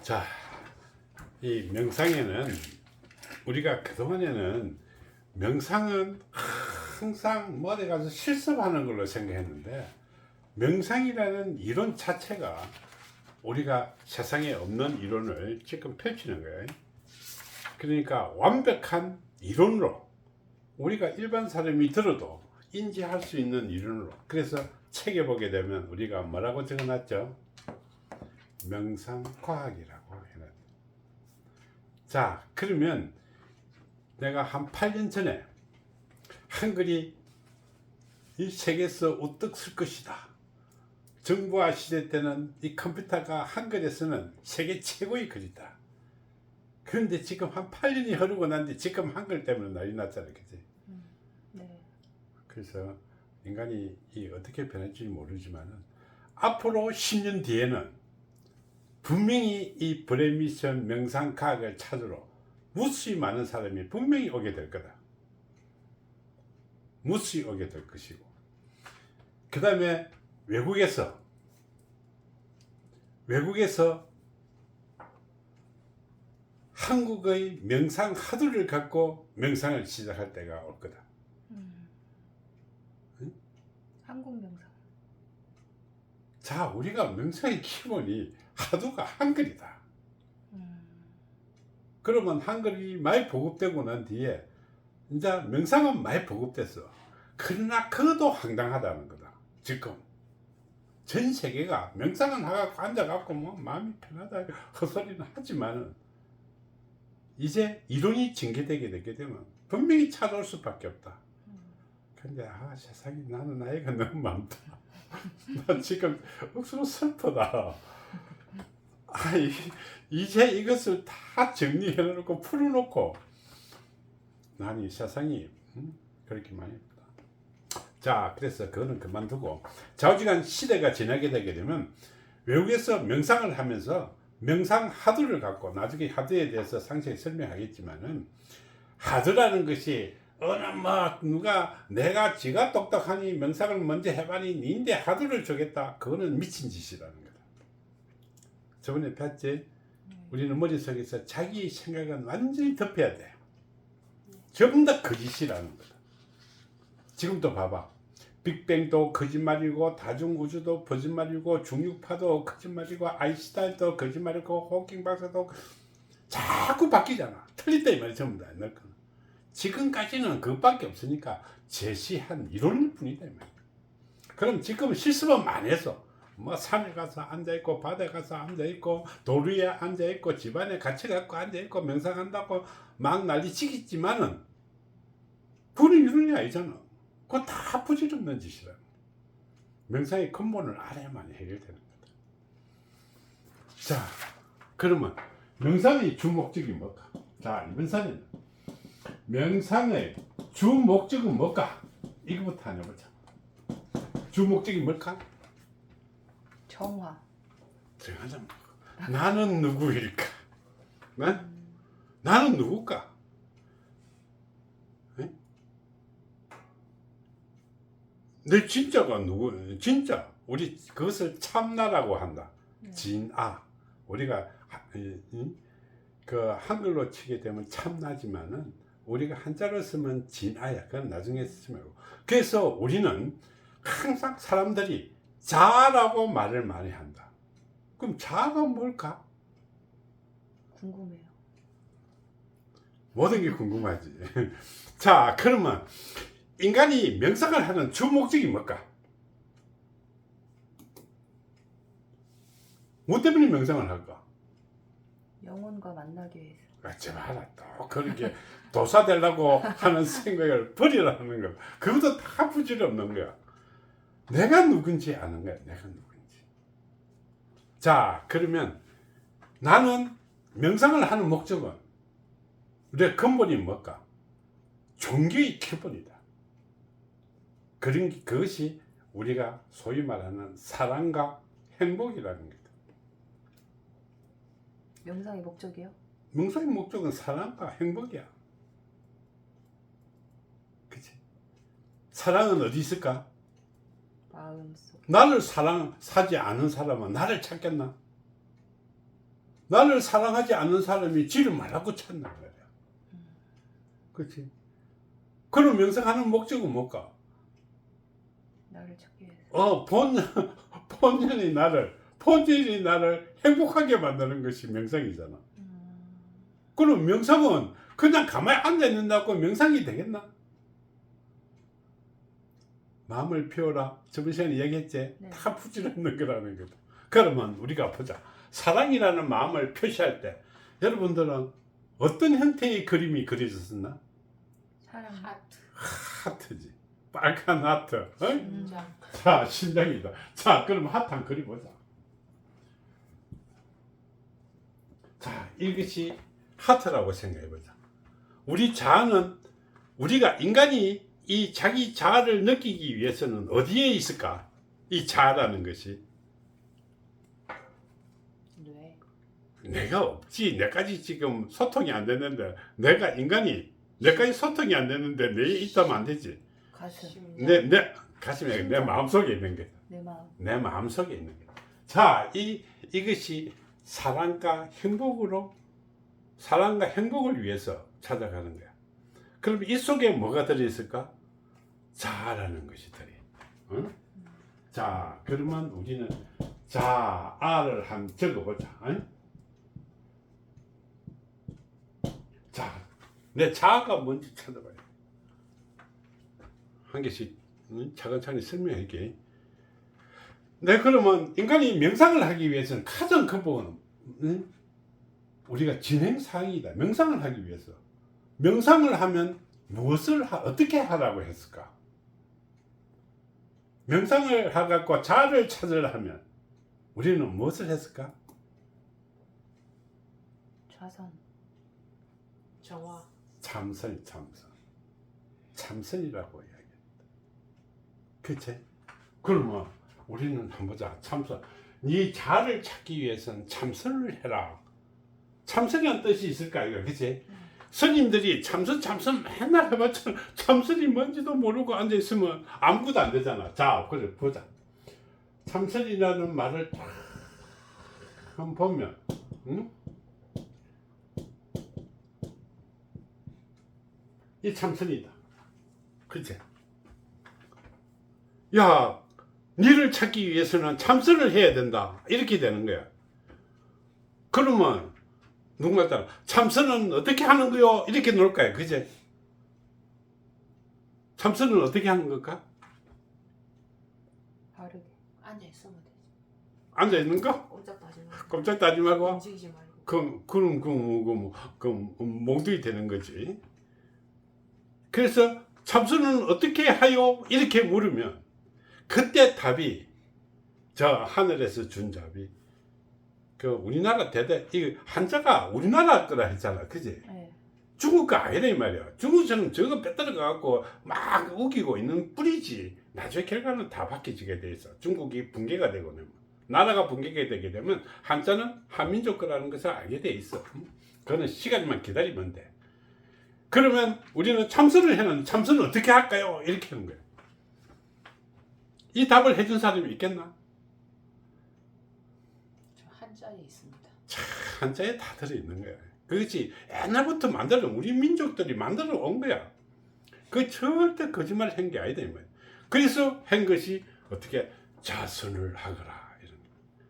자, 이 명상에는 우리가 그동안에는 명상은 항상 뭐 어디 가서 실습하는 걸로 생각했는데, 명상이라는 이론 자체가 우리가 세상에 없는 이론을 지금 펼치는 거예요. 그러니까 완벽한 이론으로 우리가 일반 사람이 들어도 인지할 수 있는 이론으로. 그래서 책에 보게 되면 우리가 뭐라고 적어놨죠? 명상과학이라고 해놨죠. 자, 그러면 내가 한 8년 전에 한글이 이 세계에서 우뚝 설 것이다. 정부화 시대 때는 이 컴퓨터가 한글에서는 세계 최고의 글이다. 그런데 지금 한 8년이 흐르고 난뒤 지금 한글 때문에 난리 났잖아요. 그치? 네. 그래서 인간이 어떻게 변할지 모르지만 앞으로 10년 뒤에는 분명히 이 브레미션 명상과학을 찾으러 무수히 많은 사람이 분명히 오게 될 거다. 무수히 오게 될 것이고, 그 다음에 외국에서 한국의 명상 화두를 갖고 명상을 시작할 때가 올 거다. 응? 한국 명상. 자, 우리가 명상의 기본이 화두가 한글이다. 그러면 한글이 많이 보급되고 난 뒤에 이제 명상은 많이 보급됐어. 그러나 그것도 황당하다는 거다. 지금 전 세계가 명상은 하고 앉아갖고 뭐 마음이 편하다 헛소리는 하지만은 이제 이론이 전개되게 되게 되면 분명히 찾아올 수밖에 없다. 근데 세상에 나는 나이가 너무 많다. 나 지금 억수로 슬프다. 이제 이것을 다 정리해놓고 풀어놓고 나는 이 세상이 그렇게 많이 없다. 자, 그래서 그거는 그만두고 좌우지간 시대가 지나게 되게 되면 외국에서 명상을 하면서 명상 하두를 갖고, 나중에 하두에 대해서 상세히 설명하겠지만은, 하두라는 것이 어느 뭐 누가 내가 지가 똑똑하니 명상을 먼저 해봐니 니인데 하두를 주겠다, 그거는 미친 짓이라는 거다. 저번에 봤지? 우리는 머릿속에서 자기 생각은 완전히 덮여야 돼. 전부 다 거짓이라는 거다. 지금도 봐봐. 빅뱅도 거짓말이고, 다중우주도 거짓말이고, 중력파도 거짓말이고, 아인슈타인도 거짓말이고, 호킹 박사도 자꾸 바뀌잖아. 틀린다 이 말이 전부 다. 지금까지는 그것밖에 없으니까 제시한 이론일 뿐이다 이 말이야. 그럼 지금 실습은 많이 했어. 뭐 산에 가서 앉아있고, 바다에 가서 앉아있고, 돌 위에 앉아있고, 집안에 갇혀갖고 앉아있고, 명상한다고 막 난리치겠지만은 그건 이론이 아니잖아. 그거 다 부질없는 짓이라. 명상의 근본을 알아야만 해결되는 거다. 자, 그러면 명상의 주 목적이 뭘까? 자, 이번 사례는 명상의 주 목적은 뭘까? 이거부터 한번 해보자. 주 목적이 뭘까? 정화. 정하자. 나는 누구일까? 나는 누굴까? 내 진짜가 누구? 진짜 우리 그것을 참나라고 한다. 진아. 우리가 그 한글로 치게 되면 참나지만은 우리가 한자로 쓰면 진아야. 그건 나중에 쓰지 말고. 그래서 우리는 항상 사람들이 자라고 말을 많이 한다. 그럼 자가 뭘까? 궁금해요. 모든 게 궁금하지. 자, 그러면 인간이 명상을 하는 주 목적이 뭘까? 뭐 때문에 명상을 할까? 영혼과 만나기 위해서. 그렇지 마라. 또 그렇게 도사 되려고 하는 생각을 버리라는 거. 그것도 다 부질없는 거야. 내가 누군지 아는 거야. 내가 누군지. 자, 그러면 나는 명상을 하는 목적은 우리의 근본이 뭘까? 종교의 기본이다. 그것이 우리가 소위 말하는 사랑과 행복이라는 거다. 명상의 목적이요? 명상의 목적은 사랑과 행복이야. 그치? 사랑은 어디 있을까? 마음속에. 나를 사지 않은 사람은 나를 찾겠나? 나를 사랑하지 않는 사람이 지를 말라고 찾는 거야. 그렇지? 그럼 명상하는 목적은 뭘까? 나를 찾기 위해서. 본질이 나를 행복하게 만드는 것이 명상이잖아. 그럼 명상은 그냥 가만히 앉아 있는다고 명상이 되겠나? 마음을 피워라. 저번 시간에 얘기했지? 네. 다 부질없는 거라는 거다. 그러면 우리가 보자. 사랑이라는 마음을 표시할 때 여러분들은 어떤 형태의 그림이 그려졌었나? 사랑. 하트. 하트지. 빨간 하트. 어? 심장. 자, 심장이다. 자, 그럼 하트 한 그려보자. 자, 이것이 하트라고 생각해보자. 우리 자아는, 우리가 인간이 이 자기 자아를 느끼기 위해서는 어디에 있을까? 이 자아라는 것이. 뇌. 내가 없지. 내까지 지금 소통이 안 됐는데, 내까지 소통이 안 됐는데, 내에 있다면 안 되지. 가슴. 심장. 내 가슴에, 내 마음속에 있는 게. 내 마음. 내 마음속에 있는 게. 자, 이것이 사랑과 행복을 위해서 찾아가는 거야. 그럼 이 속에 뭐가 들어있을까? 자아라는 것이 들어있다. 응? 자, 그러면 우리는 자아를 한 적어보자. 응? 자, 내 자아가 뭔지 찾아봐요. 한 개씩 차근차근 설명할게. 네, 그러면 인간이 명상을 하기 위해서는 가장 근본은 우리가 진행사항이다. 명상을 하기 위해서. 명상을 하면 어떻게 하라고 했을까? 명상을 하갖고 자아를 찾으려 하면 우리는 무엇을 했을까? 좌선. 정화. 참선이라고 이야기합니다. 그치? 그러면 우리는 한번 보자. 참선. 네 자아를 찾기 위해서는 참선을 해라. 참선이라는 뜻이 있을까 이거, 그치? 스님들이 참선 맨날 해봤잖아. 참선이 뭔지도 모르고 앉아 있으면 아무것도 안 되잖아. 자, 그래 보자. 참선이라는 말을 딱 한번 보면, 응? 이 참선이다. 그치? 야, 니를 찾기 위해서는 참선을 해야 된다. 이렇게 되는 거야. 그러면 누군가 따라 참선은 어떻게 하는 거요? 이렇게 놓을 거야. 그제? 참선은 어떻게 하는 걸까? 바르게. 앉아 있으면 되지. 앉아 있는 거? 꼼짝도 하지 말고. 꼼짝도 하지 말고. 움직이지 말고. 그럼 몽둥이 되는 거지. 그래서 참선은 어떻게 하요? 이렇게 물으면 그때 답이 저 하늘에서 준 답이 그 우리나라 이 한자가 우리나라 거라 했잖아, 그지? 네. 중국 거 아니라 이 말이야. 중국처럼 저거 빼뜨려 갖고 막 우기고 있는 뿌리지. 나중에 결과는 다 바뀌게 돼 있어. 중국이 붕괴가 되고 되면 나라가 붕괴가 되게 되면 한자는 한민족 거라는 것을 알게 돼 있어. 그거는 시간만 기다리면 돼. 그러면 우리는 참선을 해는 참선을 어떻게 할까요? 이렇게 하는 거야. 이 답을 해준 사람이 있겠나? 저 한자에 있습니다. 한자에 다 들어있는 거야. 그것이 옛날부터 우리 민족들이 만들어 온 거야. 그 절대 거짓말 한 게 아니다 이 말이야. 그래서 한 것이 어떻게 자선을 하거라 이런 거야.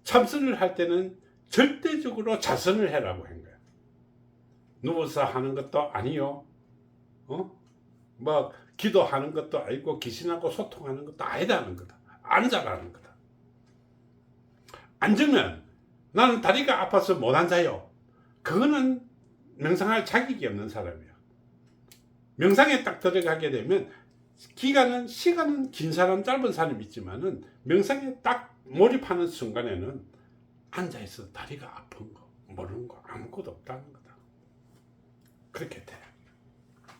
참선을 할 때는 절대적으로 자선을 해라고 한 거야. 누워서 하는 것도 아니요. 뭐 기도하는 것도 아니고 귀신하고 소통하는 것도 아니다는 거다. 앉아라는 거다. 앉으면 나는 다리가 아파서 못 앉아요. 그거는 명상할 자격이 없는 사람이야. 명상에 딱 들어가게 되면 시간은 긴 사람 짧은 사람이 있지만은 명상에 딱 몰입하는 순간에는 앉아있어 다리가 아픈 거 모르는 거 아무것도 없다는 거다. 그렇게 돼.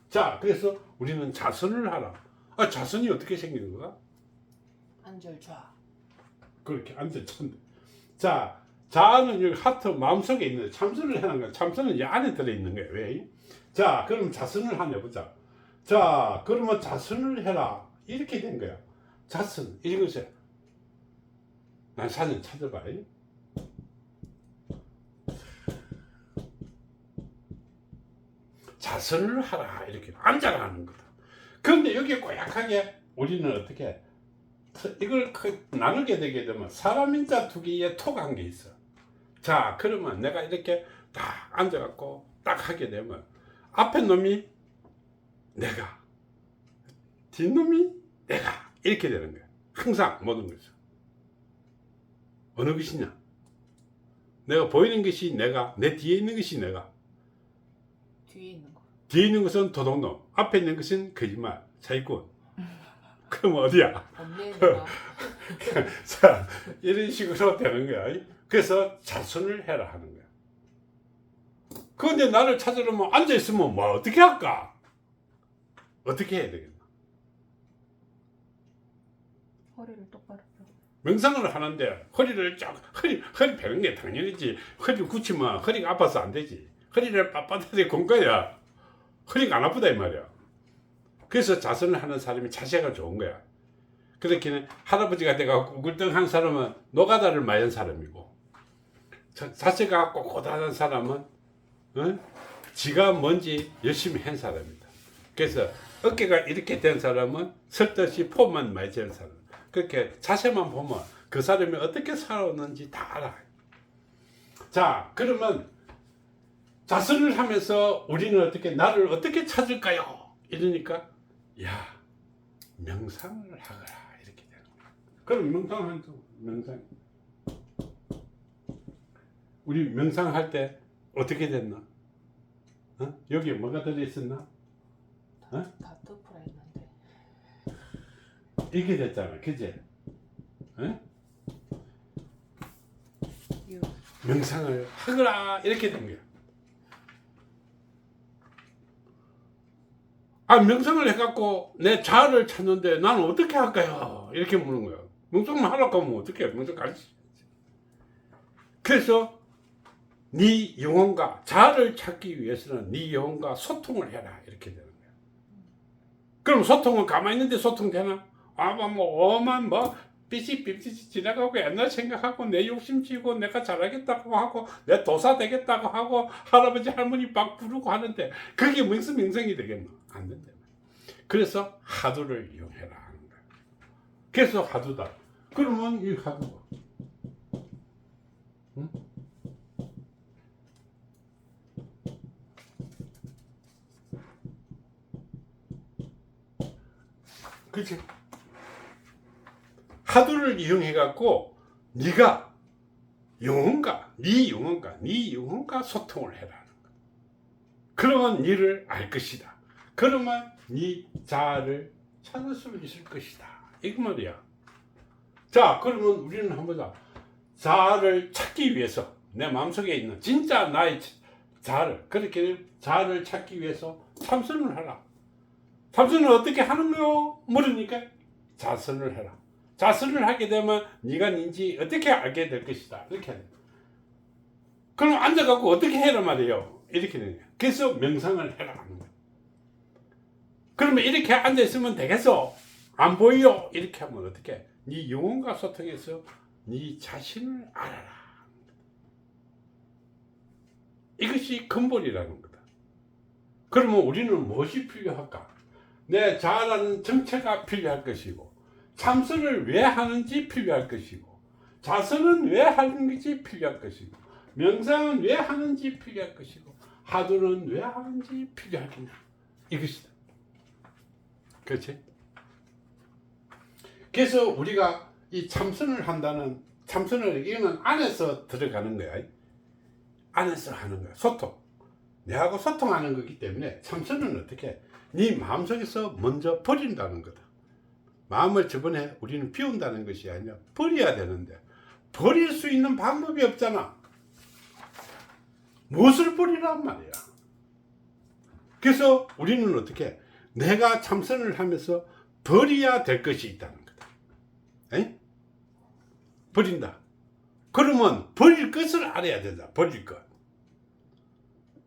자, 그래서 우리는 자선을 하라. 자선이 어떻게 생기는 거야? 안절좌. 그렇게 앉아있는데. 자, 자아는 여기 하트 마음속에 있는 참선을 하는 거야. 참선은 이 안에 들어있는 거야. 왜? 자, 그럼 자선을 하냐 보자. 자, 그러면 자선을 해라. 이렇게 된 거야. 자선, 이것이. 난 사진 찾아봐. 자선을 하라 이렇게 앉아라는 거다. 그런데 여기에 꼬약하게 우리는 어떻게 이걸 나누게 되게 되면 사람인자 투기에 톡한 게 있어. 자, 그러면 내가 이렇게 딱 앉아갖고 딱 하게 되면 앞에 놈이 내가, 뒷놈이 내가 이렇게 되는 거야. 항상 모든 것은 어느 것이냐? 내가 보이는 것이 내가, 내 뒤에 있는 것이 내가. 뒤에 있는 거. 뒤에 있는 것은 도둑놈, 앞에 있는 것은 거짓말, 사기꾼. 그럼 어디야? 없네 내가. 자, 이런 식으로 되는 거야. 그래서 자선을 해라 하는 거야. 그런데 나를 찾으려면 앉아있으면 뭐 어떻게 할까? 어떻게 해야 되겠나? 허리를 똑바로 펴. 명상을 하는데 허리를 허리 펴는 게 당연히지. 허리 굳히면 허리가 아파서 안 되지. 허리를 빳빳하게 건 거야. 허리가 안 아프다 이 말이야. 그래서 자선을 하는 사람이 자세가 좋은 거야. 그렇게는 할아버지가 돼가 우글등한 사람은 노가다를 많이 한 사람이고, 자세가 꼿꼿한 사람은 지가 뭔지 열심히 한 사람이다. 그래서 어깨가 이렇게 된 사람은 설듯이 폼만 많이 재는 사람. 그렇게 자세만 보면 그 사람이 어떻게 살아오는지 다 알아. 자, 그러면 자선을 하면서 우리는 어떻게 나를 어떻게 찾을까요? 이러니까 야, 명상을 하거라 이렇게 되는 거야. 그럼 명상하는 거 명상. 우리 명상할 때 어떻게 됐나? 여기에 뭐가 들어 있었나? 다 덮으라 했는데. 이렇게 됐잖아, 그지? 유. 명상을 하거라 이렇게 된 거야. 아, 명상을 해갖고 내 자아를 찾는데 나는 어떻게 할까요? 이렇게 묻는 거야. 명상을 하라고 하면 어떻게 해? 명상 가르치지. 그래서 네 영혼과 자아를 찾기 위해서는 네 영혼과 소통을 해라 이렇게 되는 거야. 그럼 소통은 가만히 있는데 소통되나? 오만 삐씩 지나가고 옛날 생각하고 내 욕심지고 내가 잘하겠다고 하고 내 도사 되겠다고 하고 할아버지 할머니 막 부르고 하는데 그게 명성이 되겠나? 안 된다. 그래서 하두를 이용해라 하는 거야. 그래서 하두다. 그러면 이 하두가 그치? 하두를 이용해 갖고 네가 네 영혼과 소통을 해라. 그러면 네를 알 것이다. 그러면 네 자아를 찾을 수 있을 것이다. 이거 말이야. 자, 그러면 우리는 한번 보자. 자아를 찾기 위해서 내 마음속에 있는 진짜 나의 자아를, 그렇게 자아를 찾기 위해서 참선을 하라. 참선을 어떻게 하는 거요? 물으니까 자선을 해라. 자선을 하게 되면 네가 뭔지 어떻게 알게 될 것이다. 이렇게 해야 돼. 그럼 앉아갖고 어떻게 해라 말이에요. 이렇게 되는 거야. 그래서 명상을 해라 하는 거야. 그러면 이렇게 앉아있으면 되겠어? 안 보여? 이렇게 하면 어떻게? 네 영혼과 소통해서 네 자신을 알아라. 이것이 근본이라는 거다. 그러면 우리는 무엇이 필요할까? 내 자아라는 정체가 필요할 것이고, 참선을 왜 하는지 필요할 것이고, 자선은 왜 하는 것이 필요할 것이고, 명상은 왜 하는지 필요할 것이고, 하두는 왜 하는지 필요하겠냐. 이것이다. 그렇지? 그래서 우리가 이 참선을 한다는, 참선을 이거는 안에서 들어가는 거야. 안에서 하는 거야. 소통. 내하고 소통하는 거기 때문에 참선은 어떻게? 네 마음속에서 먼저 버린다는 거다. 마음을 저번에 우리는 비운다는 것이 아니라 버려야 되는데 버릴 수 있는 방법이 없잖아. 무엇을 버리란 말이야. 그래서 우리는 어떻게? 내가 참선을 하면서 버려야 될 것이 있다는 거다. 에? 버린다. 그러면 버릴 것을 알아야 된다. 버릴 것.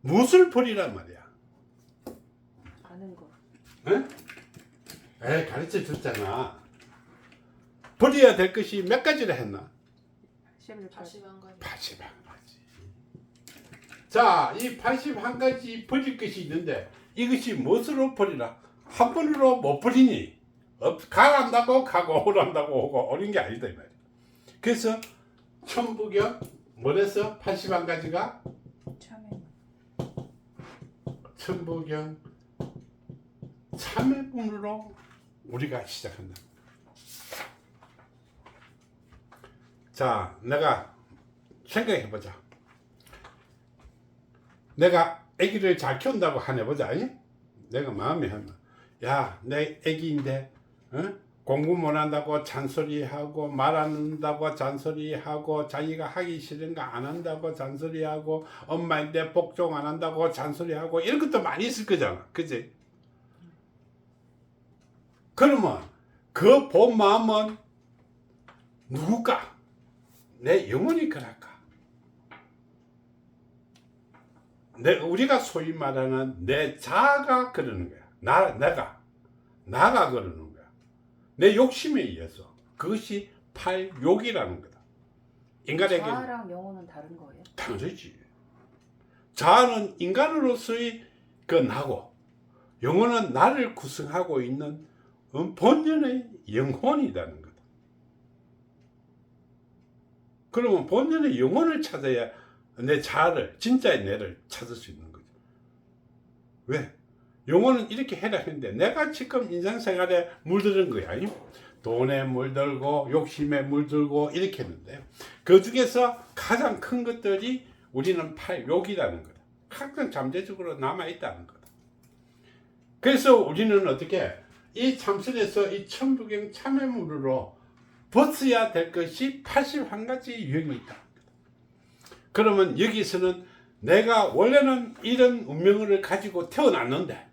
무엇을 버리란 말이야? 아는 거. 에? 가르쳐 줬잖아. 버려야 될 것이 몇 가지를 했나? 81가지. 81가지. 81가지. 자, 이 81가지 버릴 것이 있는데 이것이 무엇으로 버리라? 한 번으로 못 버리니 가란다고 가고 오란다고 오고 오는 게 아니다 이 말이야. 그래서 천부경 뭐래서 81가지가 참외. 천부경 참회문으로 우리가 시작한다. 자, 내가 생각해보자. 내가 아기를 잘 키운다고 하네보자. 내가 마음이 하면 야, 내 아기인데 공부 못한다고 잔소리하고 말 안 한다고 잔소리하고 자기가 하기 싫은 거 안 한다고 잔소리하고 엄마인데 복종 안 한다고 잔소리하고 이런 것도 많이 있을 거잖아. 그치? 그러면 그 본 마음은 누굴까? 내 영혼이 그럴까? 우리가 소위 말하는 내 자아가 그러는 거야. 나가 그러는 거야. 내 욕심에 의해서. 그것이 팔욕이라는 거다. 인간에게 자아랑 영혼은 다른 거예요? 당연하지. 자아는 인간으로서의 그 나고, 영혼은 나를 구성하고 있는 본연의 영혼이라는 거다. 그러면 본연의 영혼을 찾아야 내 자아를, 진짜의 내를 찾을 수 있는 거죠. 왜? 영혼은 이렇게 해라 했는데 내가 지금 인생생활에 물드는 거야. 돈에 물들고 욕심에 물들고 이렇게 했는데 그 중에서 가장 큰 것들이 우리는 팔욕이라는 거다. 항상 잠재적으로 남아있다는 거다. 그래서 우리는 어떻게 이 참선에서 이 천부경 참회문으로 벗어야 될 것이 81가지 유형이 있다. 그러면 여기서는 내가 원래는 이런 운명을 가지고 태어났는데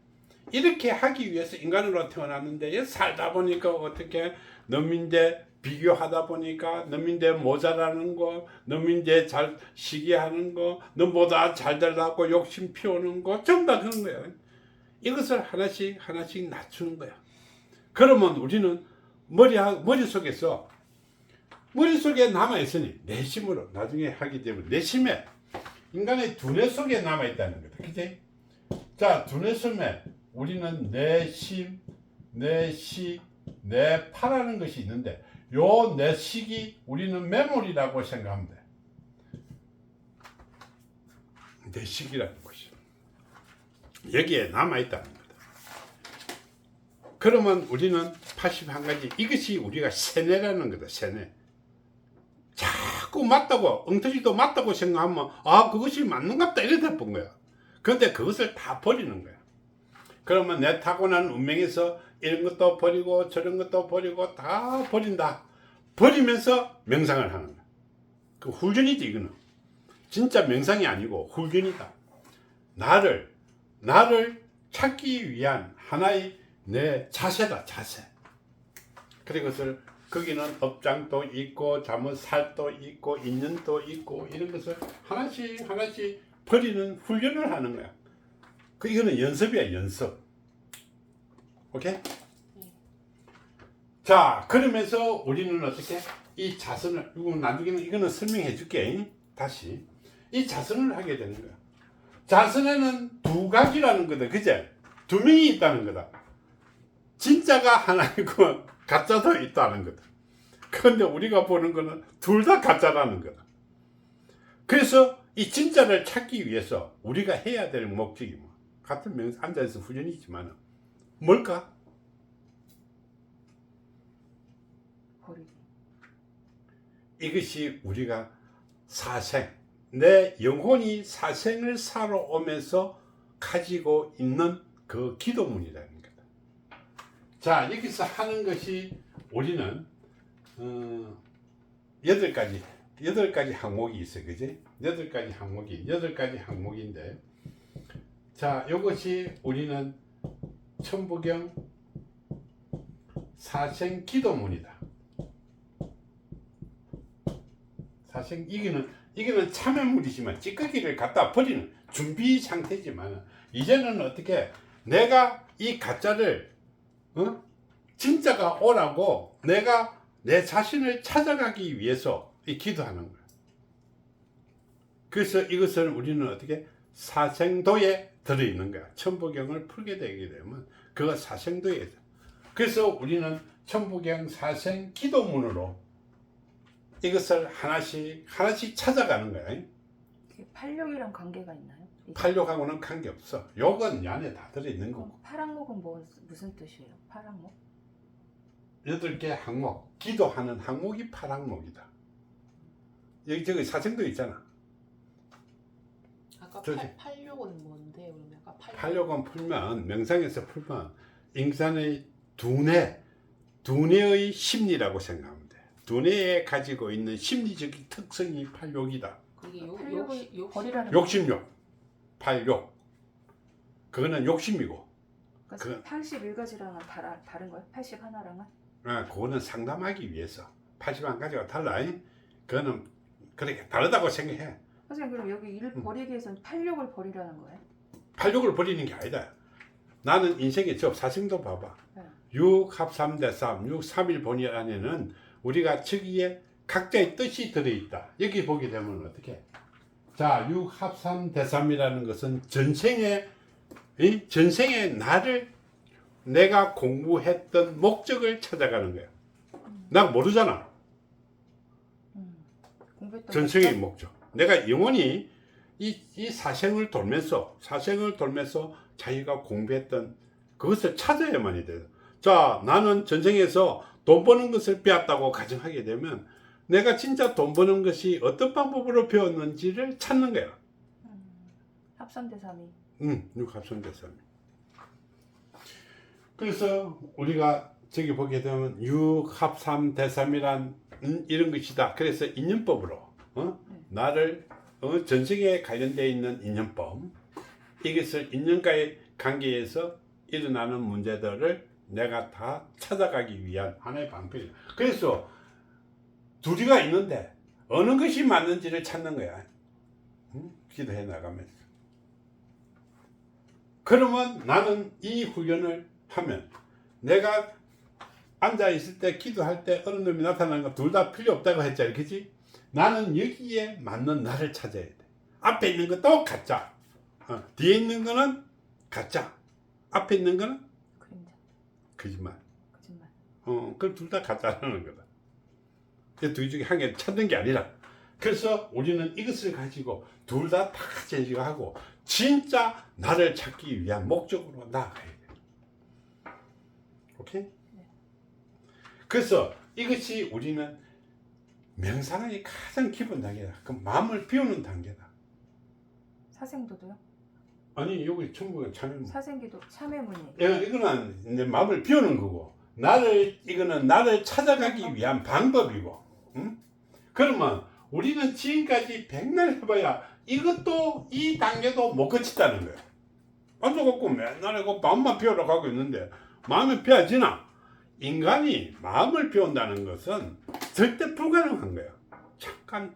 이렇게 하기 위해서 인간으로 태어났는데 살다 보니까 어떻게 넘인데 비교하다 보니까 넘인데 모자라는 거, 넘인데 잘 시기하는 거, 너보다 잘 되려고 욕심 피우는 거 전부 다 그런 거야. 이것을 하나씩 하나씩 낮추는 거야. 그러면 우리는 머릿속에 남아있으니 내심으로 나중에 하기 때문에 내심에 인간의 두뇌 속에 남아있다는 거다. 그치? 자, 두뇌 속에 우리는 내심, 내시, 내파라는 것이 있는데 요 내식이 우리는 메모리라고 생각하면 돼. 내식이라는 것이 여기에 남아있다는 거다. 그러면 우리는 81가지 이것이 우리가 세뇌라는 거다. 세뇌. 자꾸 맞다고 엉터리도 맞다고 생각하면 그것이 맞는갑다 이렇게 본 거야. 그런데 그것을 다 버리는 거야. 그러면 내 타고난 운명에서 이런 것도 버리고 저런 것도 버리고 다 버린다. 버리면서 명상을 하는 거야. 그 훈련이지 이거는. 진짜 명상이 아니고 훈련이다. 나를 찾기 위한 하나의 내 자세다. 자세. 그리고 그것을 거기는 업장도 있고 살도 있고 인연도 있고 이런 것을 하나씩 버리는 훈련을 하는 거야. 이거는 연습이야. 연습. 오케이? 자, 그러면서 우리는 어떻게 이 자선을 나중에는 이거는 설명해 줄게. 다시 이 자선을 하게 되는 거야. 자선에는 두 가지라는 거다. 그제? 두 명이 있다는 거다. 진짜가 하나 있고 가짜도 있다는 거다. 그런데 우리가 보는 거는 둘 다 가짜라는 거다. 그래서 이 진짜를 찾기 위해서 우리가 해야 될 목적이 같은 명상 앉아서 훈련이지만 뭘까? 버리기. 이것이 우리가 사생, 내 영혼이 사생을 살아오면서 가지고 있는 그 기도문이라는 거다. 자, 여기서 하는 것이 우리는 8가지 항목이 있어요. 그지? 8가지 항목인데 자, 이것이 우리는 천부경 사생 기도문이다. 사생 이거는 참여물이지만 찌꺼기를 갖다 버리는 준비 상태지만 이제는 어떻게 내가 이 가짜를 진짜가 오라고 내가 내 자신을 찾아가기 위해서 이 기도하는 거야. 그래서 이것을 우리는 어떻게 사생도에 들어있는 거야. 천부경을 풀게 되게 되면 그거 사생도에 있어. 그래서 우리는 천부경 사생 기도문으로 이것을 하나씩 찾아가는 거야. 이게 팔육이랑 관계가 있나요? 이게? 팔욕하고는 관계없어. 욕은 이 안에 다 들어있는 거고. 그럼 파랑목은 무슨 뜻이에요? 파랑목? 8개 항목, 기도하는 항목이 팔항목이다. 여기 저기 사생도 있잖아. 아까 저기. 팔욕은 뭔데? 그러면 아까 팔욕은 풀면, 명상에서 풀면 인간의 두뇌의 심리라고 생각하면 돼. 두뇌에 가지고 있는 심리적인 특성이 팔욕이다. 그게 팔욕을 버리라는 욕심욕, 팔욕. 그거는 욕심이고, 그러니까 81가지랑은 다른 거예요? 81랑은? 그거는 상담하기 위해서. 81가지가 달라. 그거는 그렇게 다르다고 생각해. 선생님 그럼 여기 일 버리기 위해서는 팔욕을 버리라는 거예요? 팔욕을 버리는 게 아니다. 나는 인생의 저 사생도 봐봐. 네. 6 합 3대 3, 6, 3일 본의 안에는 우리가 저기에 각자의 뜻이 들어있다. 여기 보게 되면 어떻게? 자, 6 합 3대 3이라는 것은 전생의 나를 내가 공부했던 목적을 찾아가는 거야. 나 모르잖아. 공부했던 전생의 것도? 목적. 내가 영원히 이 사생을 돌면서 자기가 공부했던 그것을 찾아야만이 돼요. 자, 나는 전생에서 돈 버는 것을 배웠다고 가정하게 되면 내가 진짜 돈 버는 것이 어떤 방법으로 배웠는지를 찾는 거야. 합산대삼이. 6합성대삼. 그래서 우리가 저기 보게 되면 6합3대삼이란 이런 것이다. 그래서 인연법으로 나를 전생에 관련되어 있는 인연법, 이것을 인연과의 관계에서 일어나는 문제들을 내가 다 찾아가기 위한 하나의 방법이에요. 그래서 둘이가 있는데 어느 것이 맞는지를 찾는 거야. 기도해 나가면서. 그러면 나는 이 훈련을 하면 내가 앉아 있을 때 기도할 때 어느 놈이 나타나는 거 둘 다 필요 없다고 했잖아. 그치? 나는 여기에 맞는 나를 찾아야 돼. 앞에 있는 것도 가짜. 뒤에 있는 거는 가짜. 앞에 있는 거는 그림자. 거짓말. 그럼 둘 다 가짜라는 거다. 둘 중에 한 개 찾는 게 아니라. 그래서 우리는 이것을 가지고 둘 다 제시하고 진짜 나를 찾기 위한 목적으로 나아가야 돼. 오케이? 그래서 이것이 우리는 명상의 가장 기본 단계다. 그 마음을 비우는 단계다. 사생도도요? 아니 여기 천국은 참여문. 사생기도 참회문이. 이거는 이제 마음을 비우는 거고, 이거는 나를 찾아가기 위한 방법이고, 그러면 우리는 지금까지 백날 해봐야 이것도 이 단계도 못 거치다는 거야. 앉아갖고 맨날 그 마음만 비우려고 하고 있는데 마음이 비워지나? 인간이 마음을 비운다는 것은 절대 불가능한 거야. 잠깐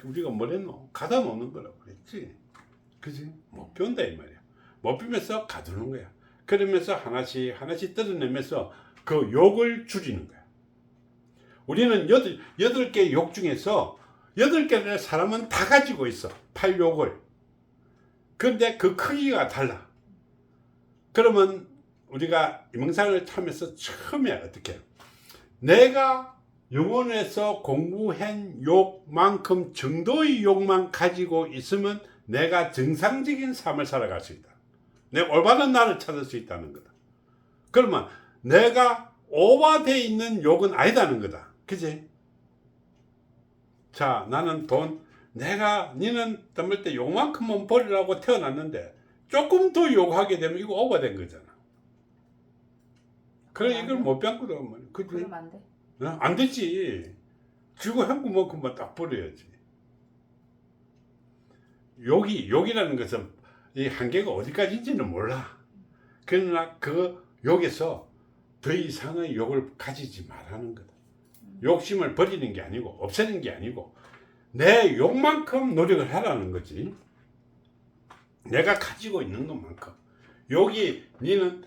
우리가 뭐랬노? 가다 놓는 거라고 그랬지. 그지? 못 비운다 이 말이야. 못 비우면서 가두는 거야. 그러면서 하나씩 뜯어내면서 그 욕을 줄이는 거야. 우리는 8개 욕 중에서 8개를 사람은 다 가지고 있어. 8욕을. 그런데 그 크기가 달라. 그러면 우리가 명상을 하면서 처음에 어떻게 내가 영혼에서 공부한 욕만큼 정도의 욕만 가지고 있으면 내가 정상적인 삶을 살아갈 수 있다. 내 올바른 나를 찾을 수 있다는 거다. 그러면 내가 오버되어 있는 욕은 아니다는 거다. 그치? 자, 나는 니는 덤을 때 욕만큼만 버리라고 태어났는데 조금 더 욕하게 되면 이거 오버된 거잖아. 그래 이걸 못 배웠거든. 그러면 안 돼? 안 되지. 쥐고 한구만큼만 딱 버려야지. 욕이라는 것은 이 한계가 어디까지인지는 몰라. 그러나 그 욕에서 더 이상의 욕을 가지지 말라는 거다. 욕심을 버리는 게 아니고 없애는 게 아니고 내 욕만큼 노력을 하라는 거지. 내가 가지고 있는 것만큼. 니는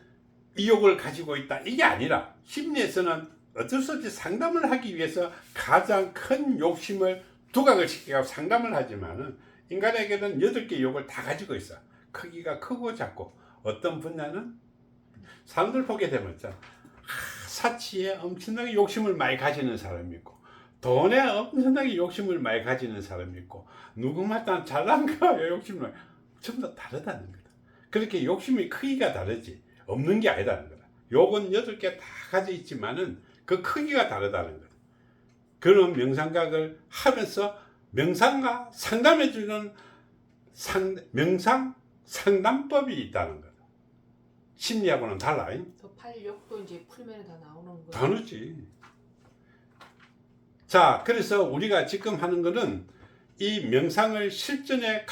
이 욕을 가지고 있다. 이게 아니라 심리에서는 어쩔 수 없이 상담을 하기 위해서 가장 큰 욕심을 두각을 시켜서 상담을 하지만은 인간에게는 8개 욕을 다 가지고 있어. 크기가 크고 작고 어떤 분야는 사람들 보게 되면 사치에 엄청나게 욕심을 많이 가지는 사람이 있고 돈에 엄청나게 욕심을 많이 가지는 사람이 있고 누구마다 잘난 거에 욕심을 전부 다 다르다는 거다. 그렇게 욕심의 크기가 다르지 없는 게 아니라는 거다. 욕은 8개 다 가지고 있지만은 그 크기가 다르다는 거다. 그런 명상각을 하면서 명상과 상담해주는 명상 상담법이 있다는 거다. 심리하고는 달라. 저 팔욕도 이제 풀면 다 나오는 거예요. 다르지. 자, 그래서 우리가 지금 하는 거는 이 명상을 실전에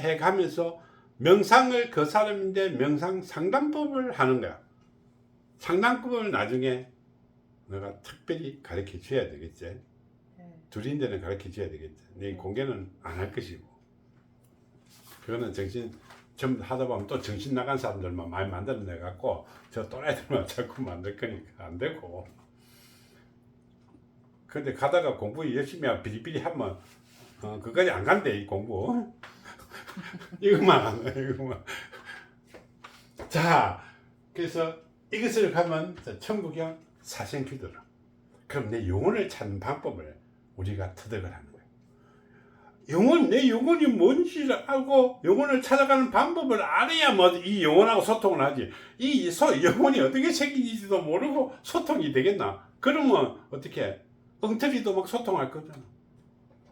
해 가면서 명상을 그 사람인데 명상 상담법을 하는 거야. 상담법을 나중에 내가 특별히 가르쳐 줘야 되겠지. 둘인데는 가르쳐 줘야 되겠지. 내 공개는 안 할 것이고. 그거는 전부 하다 보면 또 정신 나간 사람들만 많이 만들어내 갖고 저 또라이들만 자꾸 만들 거니까 안 되고. 근데 가다가 공부 열심히 하면 비리비리 하면 그까지 안 간대 이 공부. 이것만 안 해, 이것만. 자, 그래서 이것을 가면 천국형 사생큐더라. 그럼 내 영혼을 찾는 방법을 우리가 터득을 하는 거예요. 내 영혼이 뭔지를 알고 영혼을 찾아가는 방법을 알아야 뭐 이 영혼하고 소통을 하지. 영혼이 어떻게 생긴지도 모르고 소통이 되겠나? 그러면 어떻게? 엉터리도 막 소통할 거잖아.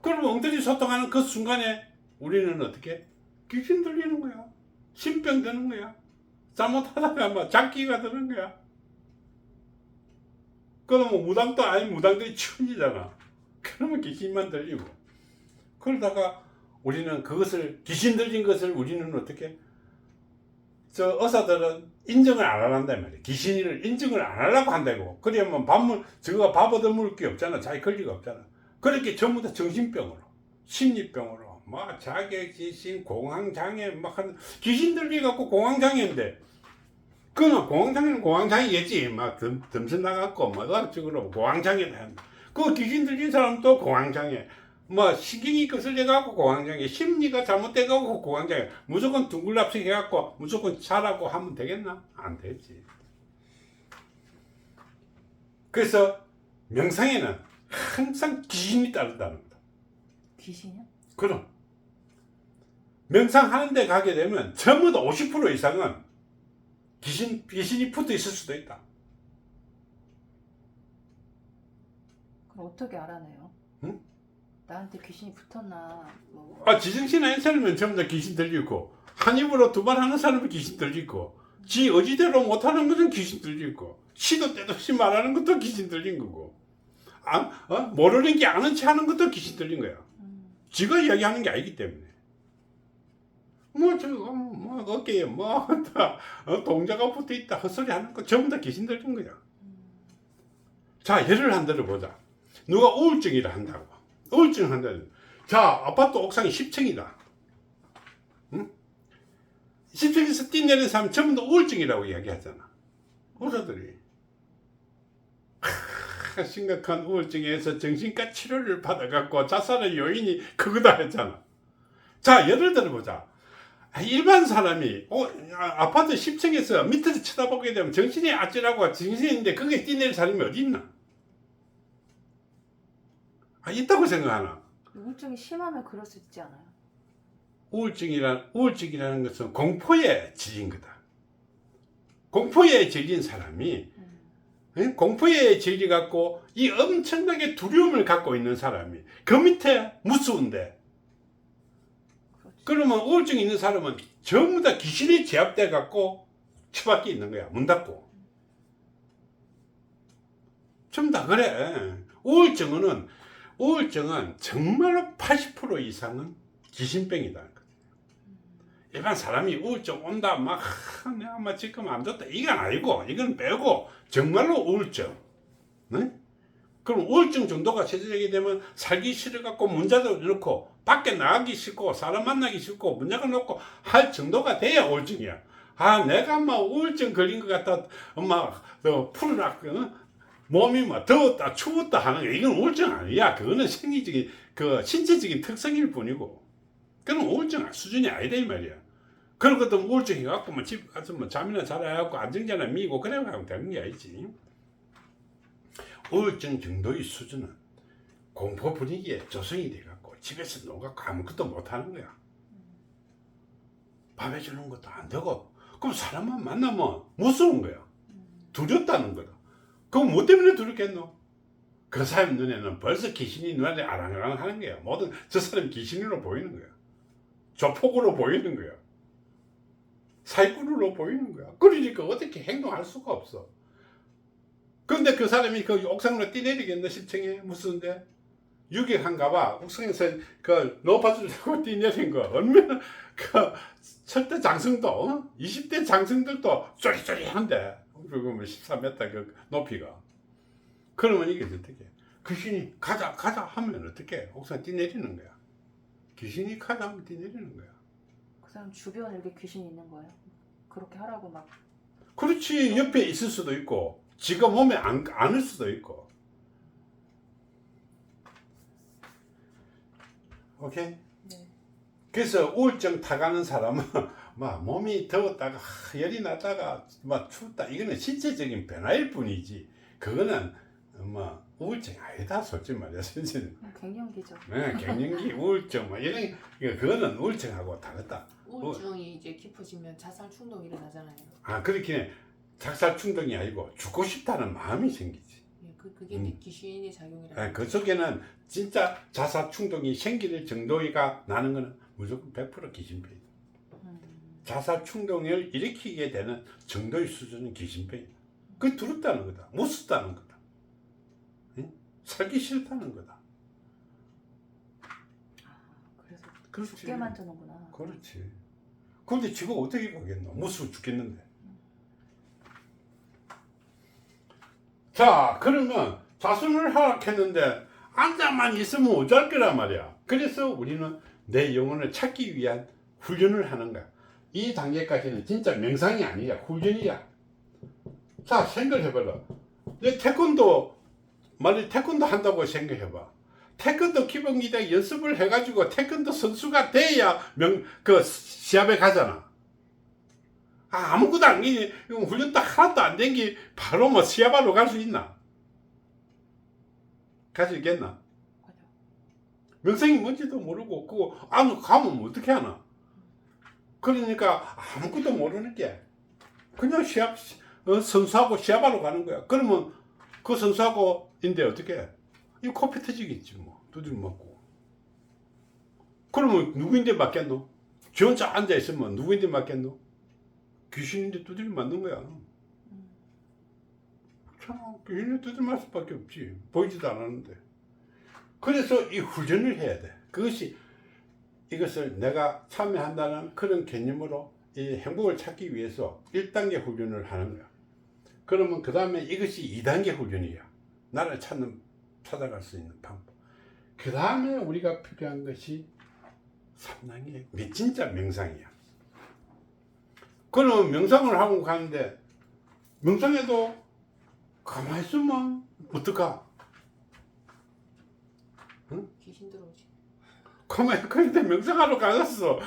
그러면 엉터리 소통하는 그 순간에 우리는 어떻게? 귀신 들리는 거야. 신병 드는 거야. 잘못하다가 막 장기가 드는 거야. 그러면 무당도 아닌 무당들이 천지잖아. 그러면 귀신만 들리고. 그러다가 우리는 귀신 들린 것을 우리는 어떻게? 저 의사들은 인정을 안 한단 말이야. 귀신을 인정을 안 하려고 한다고. 그러면 저거가 밥 얻어먹을 게 없잖아. 자기 권리가 없잖아. 그렇게 전부 다 정신병으로, 심리병으로, 막 자격지심, 공황장애, 막 하는, 귀신 들려갖고 공황장애인데, 그건 공황장애는 공황장애겠지. 막 덤슨 나갖고, 막 의학적으로 공황장애다 한다. 그 귀신 들린 사람도 공황장애. 뭐 신경이 거슬려갖고 공황장애, 심리가 잘못돼갖고 공황장애, 무조건 둥글랍식 해갖고 무조건 잘하고 하면 되겠나? 안 되지. 그래서 명상에는 항상 귀신이 따른다는 거다. 귀신이요? 그럼 명상하는 데 가게 되면 전부 다 50% 이상은 귀신이 붙어 있을 수도 있다. 그럼 어떻게 알아내요? 응? 나한테 귀신이 붙었나 뭐. 지정신 아닌 사람은 전부 다 귀신 들리고, 한 입으로 두 번 하는 사람은 귀신 들리고, 지 의지대로 못하는 것은 귀신 들리고, 시도 때도 없이 말하는 것도 귀신 들린 거고, 모르는 게 아는 체 하는 것도 귀신 들린 거야. 지가 이야기하는 게 아니기 때문에. 어깨에 동자가 붙어 있다 헛소리 하는 거 전부 다 귀신 들린 거야. 자, 예를 한 들어보자. 누가 우울증이라 한다고. 우울증 한다는. 자, 아파트 옥상이 10층이다. 응? 10층에서 뛰내리는 사람 전부 다 우울증이라고 이야기하잖아. 의사들이. 심각한 우울증에서 정신과 치료를 받아갖고 자살의 요인이 그거다 했잖아. 자, 예를 들어보자. 일반 사람이 아파트 10층에서 밑에서 쳐다보게 되면 정신이 아찔하고 정신인데 거기에 뛰내릴 사람이 어디 있나? 있다고 생각하나? 우울증이 심하면 그럴 수 있지 않아요? 우울증이라는 것은 공포에 질린 거다. 공포에 질린 사람이 공포에 질려갖고 이 엄청나게 두려움을 갖고 있는 사람이 그 밑에 무서운데, 그러면 우울증이 있는 사람은 전부 다 귀신이 제압돼 갖고 처박혀 있는 거야. 문 닫고. 전부 다 그래. 우울증은 정말로 80% 이상은 귀신병이다. 일반 사람이 우울증 온다, 내가 지금 안 좋다, 이건 아니고, 이건 빼고, 정말로 우울증. 네? 그럼 우울증 정도가 최저되게 되면 살기 싫어갖고 문자도 넣고, 밖에 나가기 싫고, 사람 만나기 싫고, 문자가 놓고 할 정도가 돼야 우울증이야. 내가 우울증 걸린 것 같다, 너 풀어라, 몸이 뭐 더웠다 추웠다 하는 게 이건 우울증 아니야. 그거는 생리적인 그 신체적인 특성일 뿐이고 그건 우울증 수준이 아니다 이 말이야. 그런 것도 우울증 해갖고 뭐 집 가서 뭐 잠이나 자라 해갖고 안정자나 미고 그래 하면 되는 게 아니지. 우울증 정도의 수준은 공포 분위기에 조성이 돼갖고 집에서 놀갖고 아무것도 못하는 거야. 밥 해주는 것도 안 되고 그럼 사람만 만나면 무서운 거야. 두렵다는 거다. 그럼 뭐 때문에 두렵겠노? 그 사람 눈에는 벌써 귀신이 눈에 아랑아랑 하는 거야. 모든 저 사람 귀신으로 보이는 거야. 조폭으로 보이는 거야. 사기꾼으로 보이는 거야. 그러니까 어떻게 행동할 수가 없어. 근데 그 사람이 그 옥상으로 뛰내리겠나 실층에 무슨데 유격한가 봐. 옥상에서 그 로파줄 들고 뛰내린 거 얼마나 그 철대 장승도 20대 장승들도 쏘리쏘리한데 그리고 뭐 13m 그 높이가 그러면 이게 어떻게 귀신이 가자 하면 어떻게 옥상 뛰내리는 거야. 귀신이 가자 하면 뛰내리는 거야. 그 사람 주변에 이렇게 귀신이 있는 거예요? 그렇게 하라고 막. 그렇지. 옆에 있을 수도 있고 지가 몸에 안을 수도 있고. 오케이? 네. 그래서 우울증 타가는 사람은 막 몸이 더웠다가 열이 났다가 막 춥다 이거는 신체적인 변화일 뿐이지 그거는 뭐 우울증이 아니다 솔직히 말이야 선생님. 갱년기죠. 네, 갱년기 우울증 뭐 이런 그거는 우울증하고 다르다. 우울증이 이제 깊어지면 자살 충동이 일어나잖아요. 아 그렇게 작살 충동이 아니고 죽고 싶다는 마음이 생기지. 예, 그게 이제 귀신의 작용이라. 그 속에는 진짜 자살 충동이 생길 정도가 나는 거는 무조건 100% 귀신병이다. 자살 충동을 일으키게 되는 정도의 수준은 귀신병이다. 그게 두렵다는 거다. 무섭다는 거다. 응? 살기 싫다는 거다. 그래서 그렇지. 죽게 만드는구나. 그렇지. 그런데 지가 어떻게 가겠노? 무서워 죽겠는데. 자, 그러면 자수를 하락했는데 앉아만 있으면 어쩔 거란 말이야. 그래서 우리는 내 영혼을 찾기 위한 훈련을 하는 거야. 이 단계까지는 진짜 명상이 아니야. 훈련이야. 자, 생각해봐라. 내 태권도, 만약 태권도 한다고 생각해봐. 태권도 기본기대 연습을 해가지고 태권도 선수가 돼야 시합에 가잖아. 아무것도 안 되니, 훈련도 하나도 안 된 게 바로 뭐 시합하러 갈 수 있나? 갈 수 있겠나? 명상이 뭔지도 모르고, 그거 안 가면 어떻게 하나? 그러니까 아무것도 모르는 게 그냥 선수하고 시합하러 가는 거야. 그러면 그 선수하고 인데 어떻게 해? 이거 코피 터지겠지 뭐. 두들 맞고. 그러면 누구인데 맞겠노? 지 혼자 앉아있으면 누구인데 맞겠노? 귀신인데 두들 맞는 거야. 참 귀신인데 두들 맞을 수밖에 없지. 보이지도 않았는데. 그래서 이 훈련을 해야 돼. 이것을 내가 참여한다는 그런 개념으로 이 행복을 찾기 위해서 1단계 훈련을 하는 거야. 그러면 그 다음에 이것이 2단계 훈련이야. 나를 찾아갈 수 있는 방법. 그 다음에 우리가 필요한 것이 3단계 진짜 명상이야. 그러면 명상을 하고 가는데 명상에도 가만히 있으면 어떡하? 응? 귀신 들어오지. 가만히 그런데 명상하러 가졌어.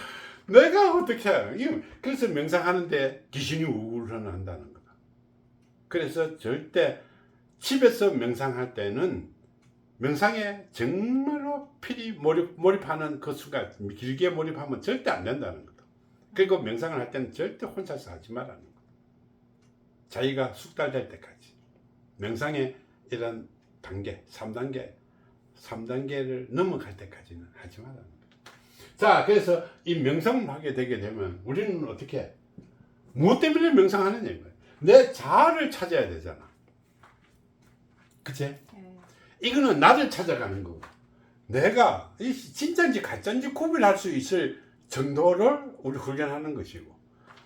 내가 어떻게 해? 그래서 명상하는데 귀신이 우울을 한다는 거다. 그래서 절대 집에서 명상할 때는 명상에 정말로 필히 몰입하는 그 순간 길게 몰입하면 절대 안 된다는 거다. 그리고 명상을 할 때는 절대 혼자서 하지 말라는 거다. 자기가 숙달될 때까지 명상의 이런 단계 3단계를 넘어갈 때까지는 하지 말라는 거다. 자, 그래서 이 명상을 하게 되게 되면 우리는 어떻게 해? 무엇 때문에 명상하느냐 이거야. 내 자아를 찾아야 되잖아. 그치? 네. 이거는 나를 찾아가는 거고 내가 진짜인지 가짜인지 구별할 수 있을 정도를 우리 훈련하는 것이고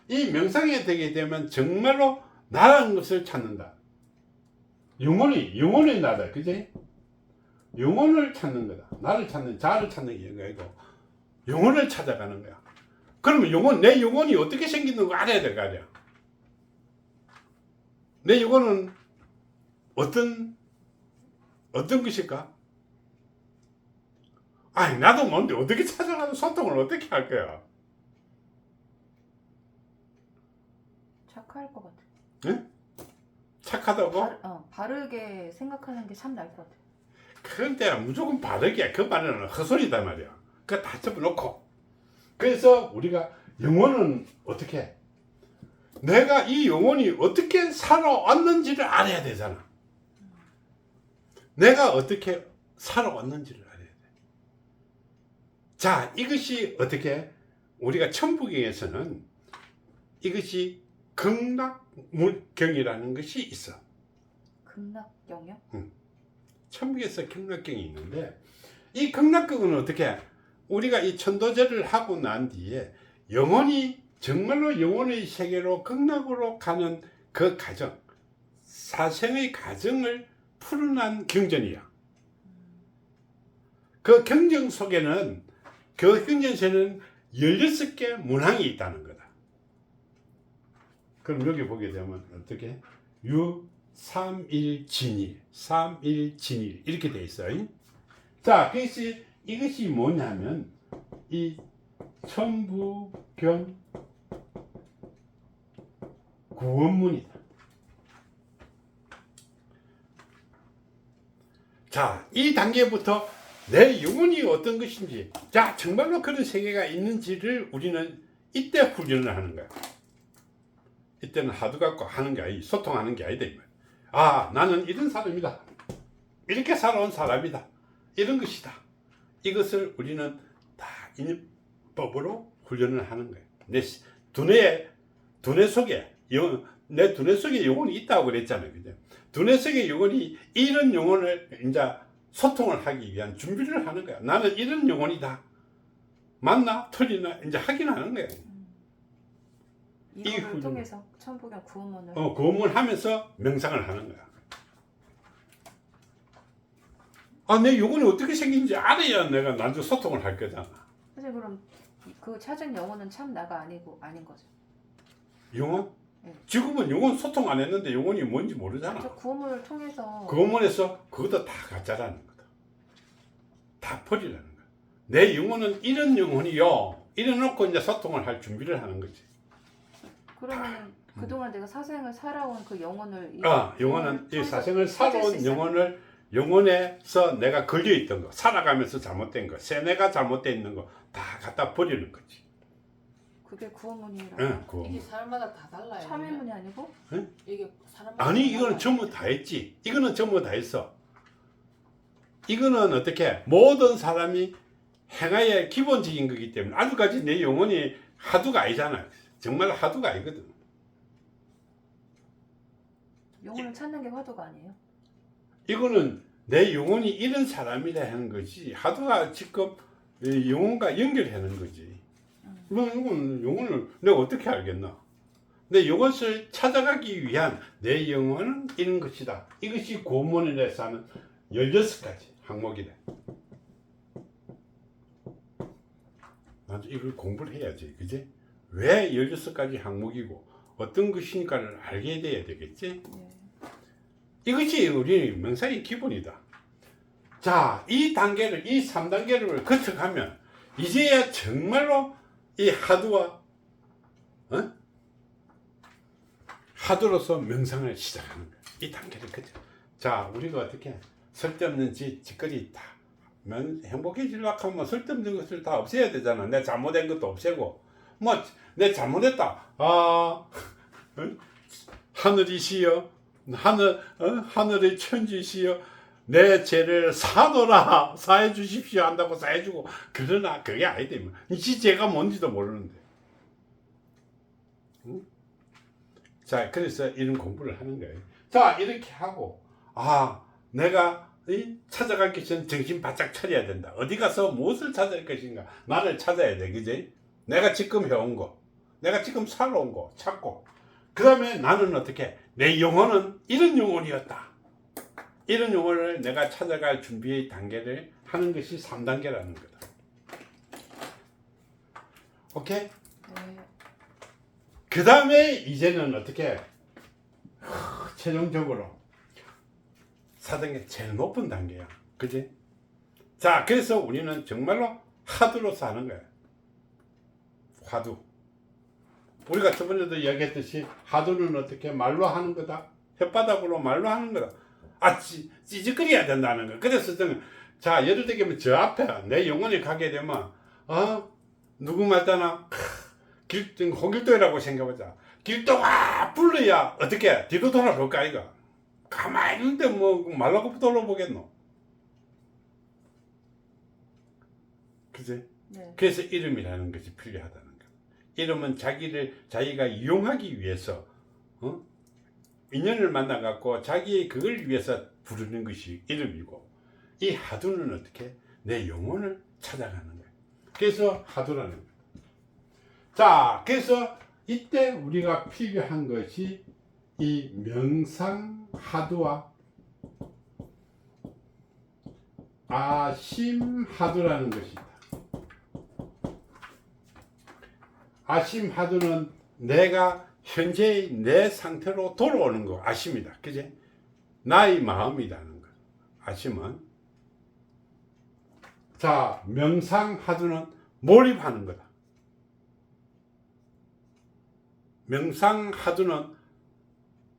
이 명상에 되게 되면 정말로 나라는 것을 찾는다. 영혼이 나다. 그치? 영혼을 찾는 거다. 나를 찾는, 자아를 찾는 게 아니고 영혼을 찾아가는 거야. 그러면 내 영혼이 어떻게 생기는 거 알아야 될 거 아니야. 내 영혼은 어떤 것일까? 아니 나도 뭔데 어떻게 찾아가서 소통을 어떻게 할 거야? 착할 것 같아. 응? 착하다고? 바르게 생각하는 게 참 나을 것 같아. 그런데 무조건 바르게 그 말은 헛소리다 말이야. 그거 다 접어놓고. 그래서 우리가 영혼은 어떻게 해? 내가 이 영혼이 어떻게 살아왔는지를 알아야 되잖아. 내가 어떻게 살아왔는지를 알아야 돼. 자, 이것이 어떻게 우리가 천부경에서는 이것이 극락경이라는 것이 있어. 극락경이요? 천국에서 극락경이 있는데 이 극락경은 어떻게 우리가 이 천도제를 하고 난 뒤에 영혼이 정말로 영혼의 세계로 극락으로 가는 그 과정, 사생의 과정을 풀어난 경전이야. 그 경전 속에는 그 경전에는 16개 문항이 있다는 거다. 그럼 여기 보게 되면 어떻게? 삼일진일, 삼일진일 이렇게 돼 있어요. 자, 그래서 이것이 뭐냐면 이 천부경 구원문이다. 자, 이 단계부터 내 영혼이 어떤 것인지, 자, 정말로 그런 세계가 있는지를 우리는 이때 훈련을 하는 거야. 이때는 하도 갖고 하는 게 아니, 소통하는 게 아니다. 아, 나는 이런 사람이다. 이렇게 살아온 사람이다. 이런 것이다. 이것을 우리는 다 인법으로 훈련을 하는 거예요. 내 두뇌 속에 내 두뇌 속에 영혼이 있다고 그랬잖아요. 그죠? 두뇌 속에 영혼이 이런 영혼을 이제 소통을 하기 위한 준비를 하는 거야. 나는 이런 영혼이다. 맞나? 틀리나? 이제 하긴 하는 거예요. 이거를 통해서 천부경 구원문을 구원을 하면서 명상을 하는 거야. 아, 내 영혼이 어떻게 생긴지 알아야 내가 나한테 소통을 할 거잖아. 사실 그럼 그 찾은 영혼은 참 나가 아니고 아닌 거죠. 영혼? 네. 지금은 영혼 소통 안 했는데 영혼이 뭔지 모르잖아. 저 구원문을 통해서 구원문에서 그것도 다 가짜라는 거다. 다 버리라는 거야. 내 영혼은 이런 영혼이요. 이래놓고 이제 소통을 할 준비를 하는 거지. 그러면 그동안 내가 사생을 살아온 그 영혼을 영혼은 이 통해서 사생을 찾을 수 살아온 있어요? 영혼에서 내가 걸려있던 거, 살아가면서 잘못된 거, 세뇌가 잘못되어 있는 거 다 갖다 버리는 거지. 그게 구원문이라고? 응, 구원. 이게 사람마다 다 달라요. 참회문이 아니고? 이게 사람마다 아니, 다 이거는 달라요. 전부 다 했지. 이거는 전부 다 했어. 이거는 어떻게 모든 사람이 행하의 기본적인 거기 때문에 아직까지 내 영혼이 하두가 아니잖아. 정말 하두가 아니거든. 영혼을 찾는 게 화두가 아니에요? 이거는 내 영혼이 이런 사람이라 하는 거지. 하두가 지금 영혼과 연결하는 거지. 이건 영혼을 내가 어떻게 알겠나? 내 영혼을 찾아가기 위한 내 영혼은 이런 것이다. 이것이 구원문에서 하는 16가지 항목이래. 나도 이걸 공부를 해야지. 그지? 왜 16가지 항목이고 어떤 것이니까를 알게 돼야 되겠지? 네. 이것이 우리 명상의 기본이다. 자, 이 3단계를 거쳐가면 이제야 정말로 이 하두와 하두로서 명상을 시작하는 거야. 이 단계를 거쳐. 자, 우리가 어떻게 쓸데없는 짓거리 다 행복해지려고 하면 쓸데없는 것을 다 없애야 되잖아. 내 잘못된 것도 없애고 뭐 내 잘못했다. 하늘이시여 하늘의 천지시여 내 죄를 사노라 사해 주십시오 한다고 사해 주고 그러나 그게 아니다. 이 죄가 뭔지도 모르는데. 응? 자, 그래서 이런 공부를 하는 거예요. 자, 이렇게 하고 내가 찾아가기 전 정신 바짝 차려야 된다. 어디 가서 무엇을 찾을 것인가? 나를 찾아야 돼. 그지? 내가 지금 해온 거, 내가 지금 살아온 거 찾고 그 다음에 나는 어떻게 내 영혼은 이런 영혼이었다. 이런 영혼을 내가 찾아갈 준비의 단계를 하는 것이 3단계라는 거다. 오케이? 네. 그 다음에 이제는 어떻게 최종적으로 사상의 제일 높은 단계야. 그지? 자, 그래서 우리는 정말로 화두로 사는 거야. 화두. 우리가 저번에도 이야기했듯이 화두는 어떻게 말로 하는 거다. 혓바닥으로 말로 하는 거다. 찌직거려야 된다는 거야. 그래서 저는, 자, 예를 들면 저 앞에 내 영혼이 가게 되면, 누구 말따나, 홍길동이라고 생각하자. 길동아! 불러야, 어떻게, 뒤로 돌아볼까, 이거? 가만히 있는데 뭐, 말라고 돌아보겠노? 그지? 네. 그래서 이름이라는 것이 필요하다는 거. 이름은 자기가 이용하기 위해서, 인연을 만나갖고 자기의 그걸 위해서 부르는 것이 이름이고, 이 화두는 어떻게? 내 영혼을 찾아가는 거예요. 그래서 화두라는 거예요. 자, 그래서 이때 우리가 필요한 것이 이 명상 화두와 아심 화두라는 것이다. 아심 화두는 내가 현재의 내 상태로 돌아오는 거 아심이다. 그지? 나의 마음이라는 거. 아심은. 자, 명상 화두는 몰입하는 거다. 명상 화두는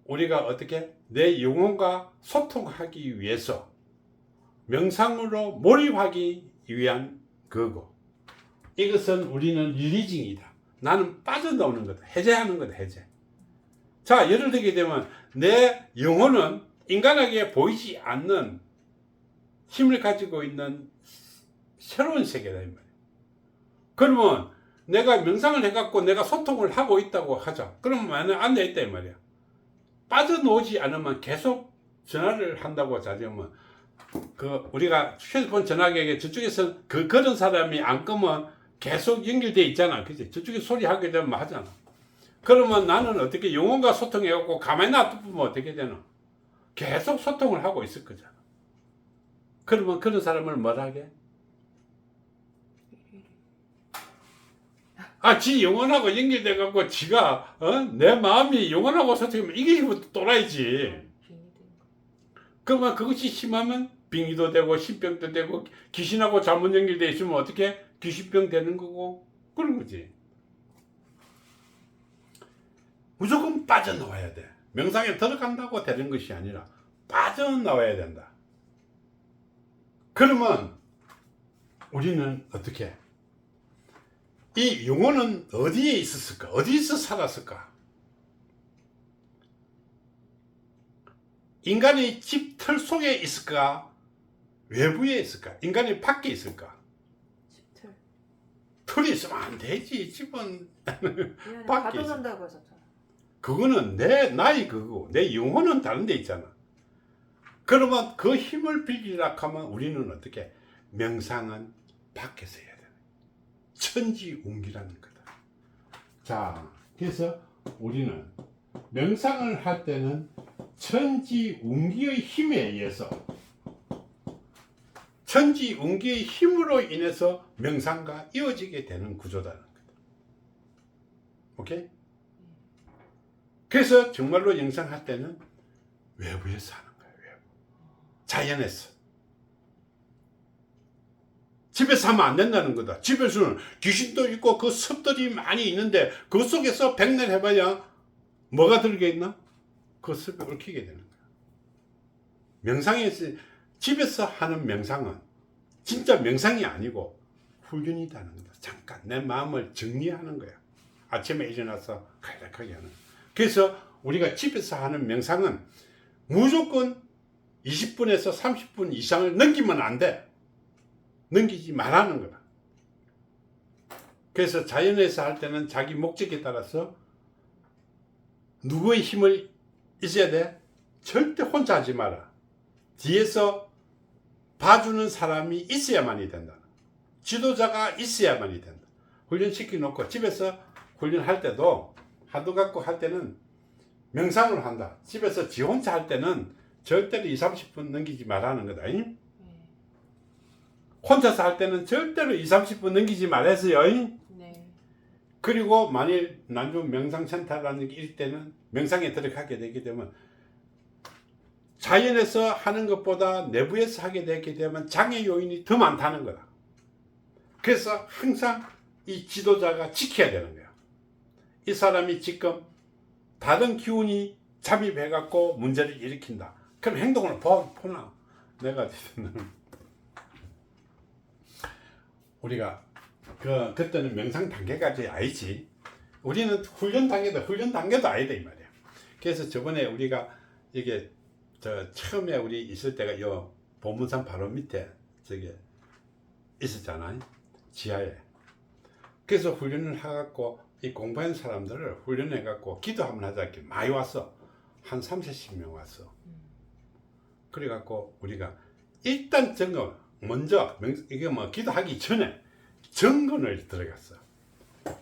우리가 어떻게 내 영혼과 소통하기 위해서 명상으로 몰입하기 위한 거고, 이것은 우리는 리리징이다. 나는 빠져나오는 거다. 해제하는 거다. 해제. 자, 예를 들게 되면 내 영혼은 인간에게 보이지 않는 힘을 가지고 있는 새로운 세계다 이 말이야. 그러면 내가 명상을 해갖고 내가 소통을 하고 있다고 하자. 그러면 나는 앉아있다 이 말이야. 빠져나오지 않으면 계속 전화를 한다고 하자면, 우리가 휴대폰 전화기에 저쪽에서 그런 사람이 안 끄면 계속 연결돼 있잖아. 그치? 저쪽에 소리 하게 되면 하잖아. 그러면 나는 어떻게 영혼과 소통해갖고 가만히 놔두면 어떻게 되나? 계속 소통을 하고 있을 거잖아. 그러면 그런 사람을 뭐라 하게? 지 영혼하고 연결돼갖고 지가, 내 마음이 영혼하고 소통하면 이게 또라이지. 그러면 그것이 심하면 빙의도 되고 신병도 되고 귀신하고 잘못 연결돼 있으면 어떻게? 귀신병 되는 거고 그런 거지. 무조건 빠져나와야 돼. 명상에 들어간다고 되는 것이 아니라 빠져나와야 된다. 그러면 우리는 어떻게? 이 영혼은 어디에 있었을까? 어디서 살았을까? 인간의 집 털 속에 있을까? 외부에 있을까? 인간이 밖에 있을까? 집틀. 털이 있으면 안 되지. 집은 밖에 있어. 가둬놓는다고 하셨잖아. 그거는 나의 그거고 내 영혼은 다른 데 있잖아. 그러면 그 힘을 빌리라 하면 우리는 어떻게? 명상은 밖에서 해야 돼. 천지운기라는 거다. 자, 그래서 우리는 명상을 할 때는 천지운기의 힘에 의해서, 천지운기의 힘으로 인해서 명상과 이어지게 되는 구조다는 거다. 오케이? 그래서 정말로 명상할 때는 외부에서 하는 거예요. 외부. 자연에서. 집에서 하면 안 된다는 거다. 집에서는 귀신도 있고 그 습들이 많이 있는데 그 속에서 백날 해봐야 뭐가 들겠나? 그 습에 얽히게 되는 거야. 명상에서, 집에서 하는 명상은 진짜 명상이 아니고 훈련이라는 거다. 잠깐 내 마음을 정리하는 거야. 아침에 일어나서 간략하게 하는 거야. 그래서 우리가 집에서 하는 명상은 무조건 20분에서 30분 이상을 넘기면 안 돼. 넘기지 말라는 거다. 그래서 자연에서 할 때는 자기 목적에 따라서 누구의 힘을 있어야 돼? 절대 혼자 하지 마라. 뒤에서 봐주는 사람이 있어야만이 된다. 지도자가 있어야만이 된다. 훈련시켜 놓고 집에서 훈련할 때도 화두 갖고 할 때는 명상을 한다. 집에서 지 혼자 할 때는 절대로 20-30분 넘기지 말라는 거다. 혼자서 할 때는 절대로 20-30분 넘기지 말았어요. 네. 그리고 만일 난좀 명상센터라는 게 일 때는 명상에 들어가게 되게 되면 자연에서 하는 것보다 내부에서 하게 되게 되면 장애 요인이 더 많다는 거다. 그래서 항상 이 지도자가 지켜야 되는 거야. 이 사람이 지금 다른 기운이 잠입해갖고 문제를 일으킨다. 그럼 행동을 보나. 내가 우리가 그때는 명상 단계까지 아니지. 우리는 훈련 단계도 아니다 이 말이야. 그래서 저번에 우리가 이게 처음에 우리 있을 때가 요 보문산 바로 밑에 저기 있었잖아요. 지하에. 그래서 훈련을 해갖고 이 공부한 사람들을 훈련해갖고 기도 한번 하자 이렇게 많이 왔어. 한 30명 왔어. 그래갖고 우리가 일단 점검, 먼저 이게 뭐 기도하기 전에 점검을 들어갔어.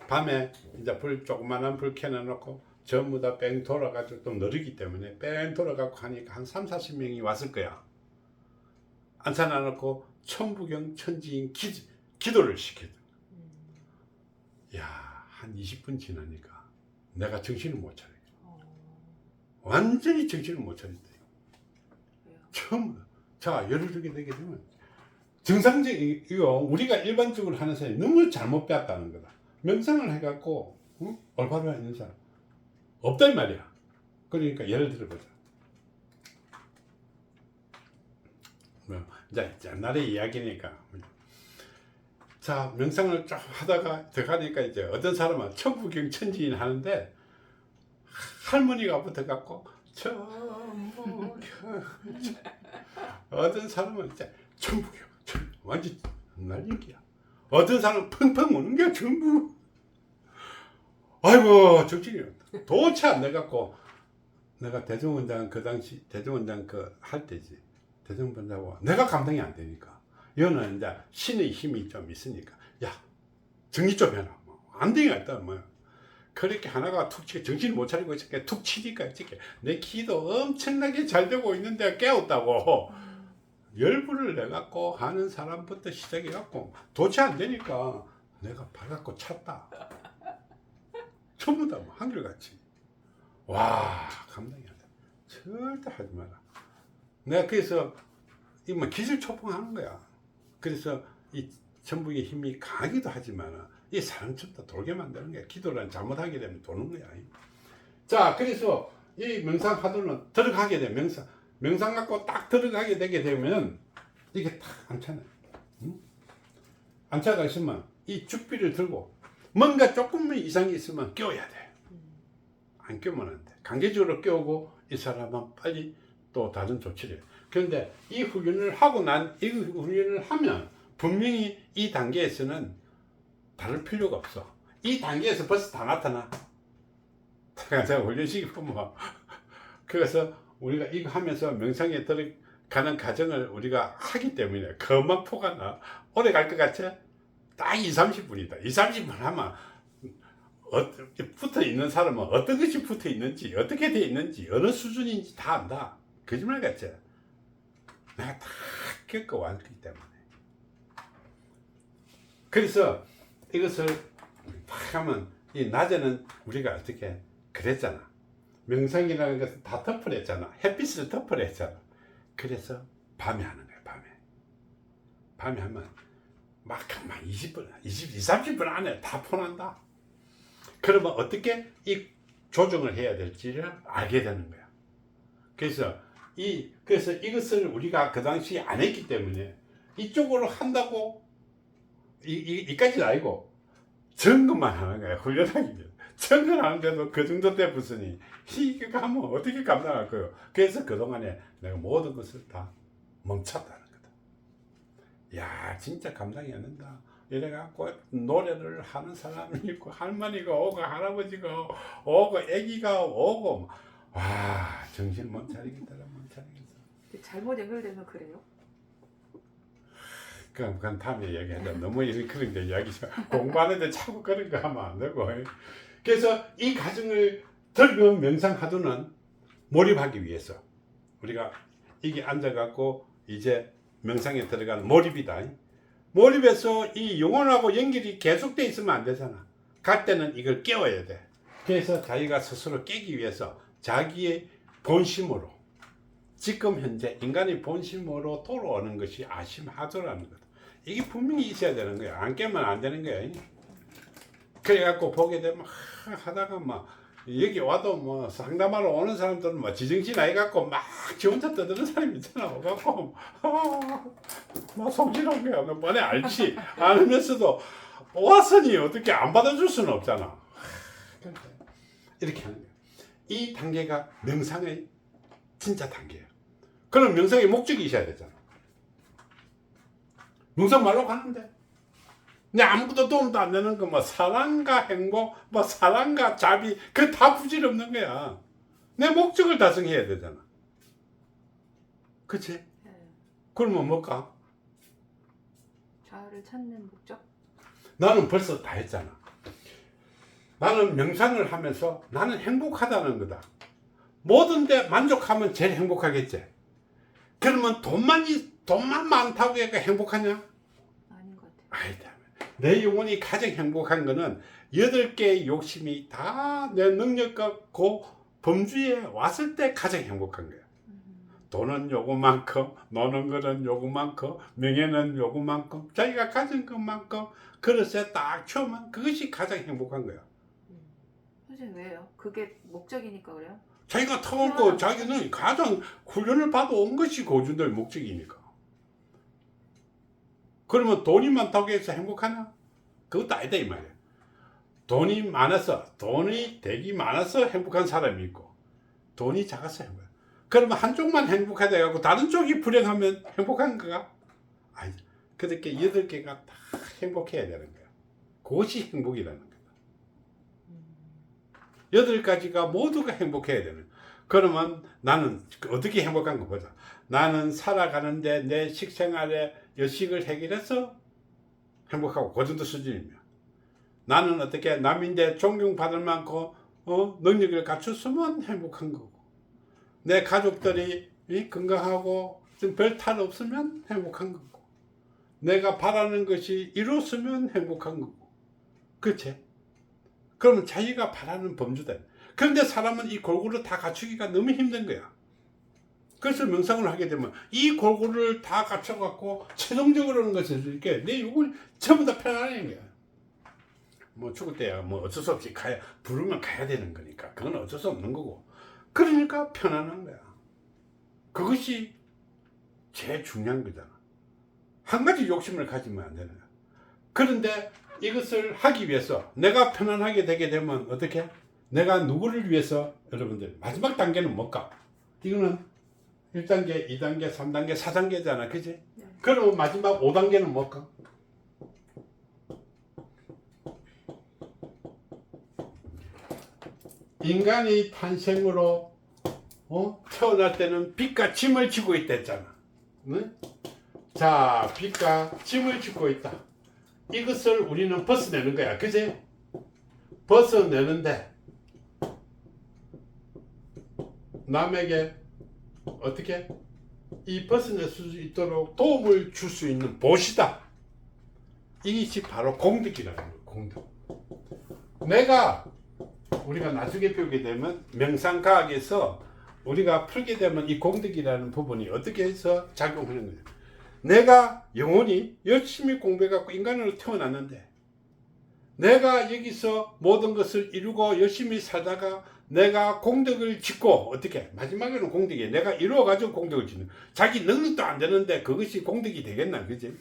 밤에 이제 조그만한 불 켜놓고 전부 다 뺑 돌아가지고 또 느리기 때문에 뺑 돌아가고 하니까 한 30-40명이 왔을 거야. 앉혀놔놓고 천부경 천지인 기도를 시켰다. 야, 한 20분 지나니까 내가 정신을 못 차려. 완전히 정신을 못 차렸다. 처음, 자, 예를 들게 되게 되면 정상적인 이거 우리가 일반적으로 하는 사람이 너무 잘못 배웠다는 거다. 명상을 해갖고 올바로 있는 사람 없단 말이야. 그러니까 예를 들어보자. 이제 옛날의 이야기니까. 자, 명상을 쫙 하다가 들어가니까 이제 어떤 사람은 천부경 천지인 하는데 할머니가 붙어갖고 어떤 사람은 이제 천부경 완전 날리기야. 어떤 사람은 펑펑 우는 게 전부. 아이고 정신이 도대체 안 돼갖고 내가 대종원장 그 당시 대종원장 그 할 때지. 대종원장하고 내가 감당이 안 되니까 이거는 이제 신의 힘이 좀 있으니까 야 정리 좀 해라. 안 되겠다 뭐. 그렇게 하나가 툭 치게 정신을 못 차리고 있으니까 툭 치니까 이렇게 내 기도 엄청나게 잘 되고 있는데 깨웠다고 열불을 내갖고 하는 사람부터 시작해갖고 도대체 안 되니까 내가 발갖고 찼다. 전부 다 한결같이. 와 감당이 안 돼. 절대 하지 마라. 내가 그래서 이뭐 기술초풍하는 거야. 그래서 이 전부의 힘이 강하기도 하지만 이 사람처럼 다 돌게 만드는 거야. 기도를 잘못하게 되면 도는 거야. 자, 그래서 이 명상 하도는 들어가게 돼. 명상 갖고 딱 들어가게 되게 되면 이게 딱 앉잖아요. 응? 앉아가 있으면 이 죽비를 들고 뭔가 조금만 이상이 있으면 깨워야 돼. 안 깨우면 안 돼. 강제적으로 깨우고 이 사람은 빨리 또 다른 조치를 해. 그런데 이 훈련을 하고 이 훈련을 하면 분명히 이 단계에서는 다를 필요가 없어. 이 단계에서 벌써 다 나타나. 제가 훈련시키고 뭐. 그래서 우리가 이거 하면서 명상에 들어가는 과정을 우리가 하기 때문에 그만 포가 나. 오래 갈 것 같지? 딱 20-30분이다. 20-30분 하면 붙어 있는 사람은 어떤 것이 붙어 있는지, 어떻게 돼 있는지, 어느 수준인지 다 안다. 거짓말 같지? 내가 다 겪어왔기 때문에. 그래서 이것을 딱 하면 이 낮에는 우리가 어떻게 그랬잖아. 명상이라는 것은 다 덮어냈잖아. 햇빛을 덮어냈잖아. 그래서 밤에 하는 거야. 밤에 하면 막 20분, 20-30분 안에 다 폰한다. 그러면 어떻게 이 조정을 해야 될지를 알게 되는 거야. 그래서 이것을 우리가 그 당시에 안 했기 때문에 이쪽으로 한다고 이까지는 아니고 점검만 하는 거야. 훈련하기 위해서. 점검하는데도 그 정도 때 무슨이 이게 가면 어떻게 감당할 거예요. 그래서 그동안에 내가 모든 것을 다 멈췄다는 거다. 야 진짜 감당이 안 된다. 이래갖고 노래를 하는 사람이 있고 할머니가 오고 할아버지가 오고 애기가 오고 와 정신 못 차리겠더라. 못 차리겠어. 잘못 연결되면 그래요? 그건 다음에 얘기하자. 너무 그런 데 이야기죠. 공부하는데 자꾸 그런 거 하면 안 되고. 그래서 이 과정을 들으면 명상하도는 몰입하기 위해서 우리가 이게 앉아갖고 이제 명상에 들어가는 몰입이다. 몰입해서 이 영혼하고 연결이 계속돼 있으면 안 되잖아. 갈 때는 이걸 깨워야 돼. 그래서 자기가 스스로 깨기 위해서 자기의 본심으로 지금 현재 인간의 본심으로 돌아오는 것이 아심하도라는 거다. 이게 분명히 있어야 되는 거야. 안 깨면 안 되는 거야. 그래갖고 보게 되면 하다가 막 여기 와도 뭐 상담하러 오는 사람들은 뭐 지정신 아니갖고 막 지 혼자 떠드는 사람이 있잖아. 와갖고 막 속지는 거야. 뻔히 알지. 알면서도 왔으니 어떻게 안 받아줄 수는 없잖아. 이렇게 하는 거야. 이 단계가 명상의 진짜 단계예요. 그럼 명상의 목적이 있어야 되잖아. 명상 말로 가는데 근데 아무것도 도움도 안 되는 거 뭐 사랑과 행복 뭐 사랑과 자비 그 다 부질없는 거야. 내 목적을 달성해야 되잖아. 그치? 네. 그러면 뭘까? 자아를 찾는 목적? 나는 벌써 다 했잖아. 나는 명상을 하면서 나는 행복하다는 거다. 모든 데 만족하면 제일 행복하겠지. 그러면 돈만 많다고 해서 행복하냐? 아닌 것 같아요. 아니다. 내 영혼이 가장 행복한 거는 8개의 욕심이 다 내 능력과 그 범주에 왔을 때 가장 행복한 거야. 돈은 요구만큼, 노는 거는 요구만큼, 명예는 요구만큼, 자기가 가진 것만큼 그릇에 딱 채우면 그것이 가장 행복한 거야. 선생님 왜요? 그게 목적이니까 그래요? 자기가 터놓고 자기는 가장 훈련을 받아 온 것이 고준의 목적이니까. 그러면 돈이 많다고 해서 행복하나? 그것도 아니다 이 말이야. 돈이 되게 많아서 행복한 사람이 있고 돈이 작아서 행복해. 그러면 한쪽만 행복하다 해갖고 다른 쪽이 불행하면 행복한 거가? 아니, 그렇게 8개가 다 행복해야 되는 거야. 그것이 행복이라는 거야. 8가지가 모두가 행복해야 되는 거야. 그러면 나는 어떻게 행복한 거 보자. 나는 살아가는데 내 식생활에 여식을 해결해서 행복하고 그 정도 수준이면 나는 어떻게 남인데 존경받을 만큼 능력을 갖췄으면 행복한 거고 내 가족들이 건강하고 별 탈 없으면 행복한 거고 내가 바라는 것이 이루어지면 행복한 거고 그렇지? 그러면 자기가 바라는 범주다. 그런데 사람은 이 골고루 다 갖추기가 너무 힘든 거야. 그래서 명상을 하게 되면 이 골고루를 다 갖춰갖고 최종적으로는 것은 이렇게 내 욕을 전부 다 편안하는 거야. 뭐 죽을 때야 뭐 어쩔 수 없이 부르면 가야 되는 거니까 그건 어쩔 수 없는 거고 그러니까 편안한 거야. 그것이 제일 중요한 거잖아. 한 가지 욕심을 가지면 안 되는 거야. 그런데 이것을 하기 위해서 내가 편안하게 되게 되면 어떻게? 내가 누구를 위해서 여러분들 마지막 단계는 뭘까? 이거는 1단계, 2단계, 3단계, 4단계잖아. 그지? 네. 그러면 마지막 5단계는 뭘까? 인간이 탄생으로 태어날 때는 빛과 짐을 지고 있다 했잖아. 응? 자, 빛과 짐을 지고 있다. 이것을 우리는 벗어내는 거야. 그지? 벗어내는데 남에게 어떻게 이 벗어낼 수 있도록 도움을 줄 수 있는 보시다. 이것이 바로 공덕이라는 거예요. 공덕. 우리가 나중에 배우게 되면 명상과학에서 우리가 풀게 되면 이 공덕이라는 부분이 어떻게 해서 작용하는 거예요. 내가 영혼이 열심히 공부해갖고 인간으로 태어났는데 내가 여기서 모든 것을 이루고 열심히 살다가 내가 공덕을 짓고 어떻게 마지막에는 공덕이에요. 내가 이루어가지고 공덕을 짓는 자기 능력도 안 되는데 그것이 공덕이 되겠나 그지?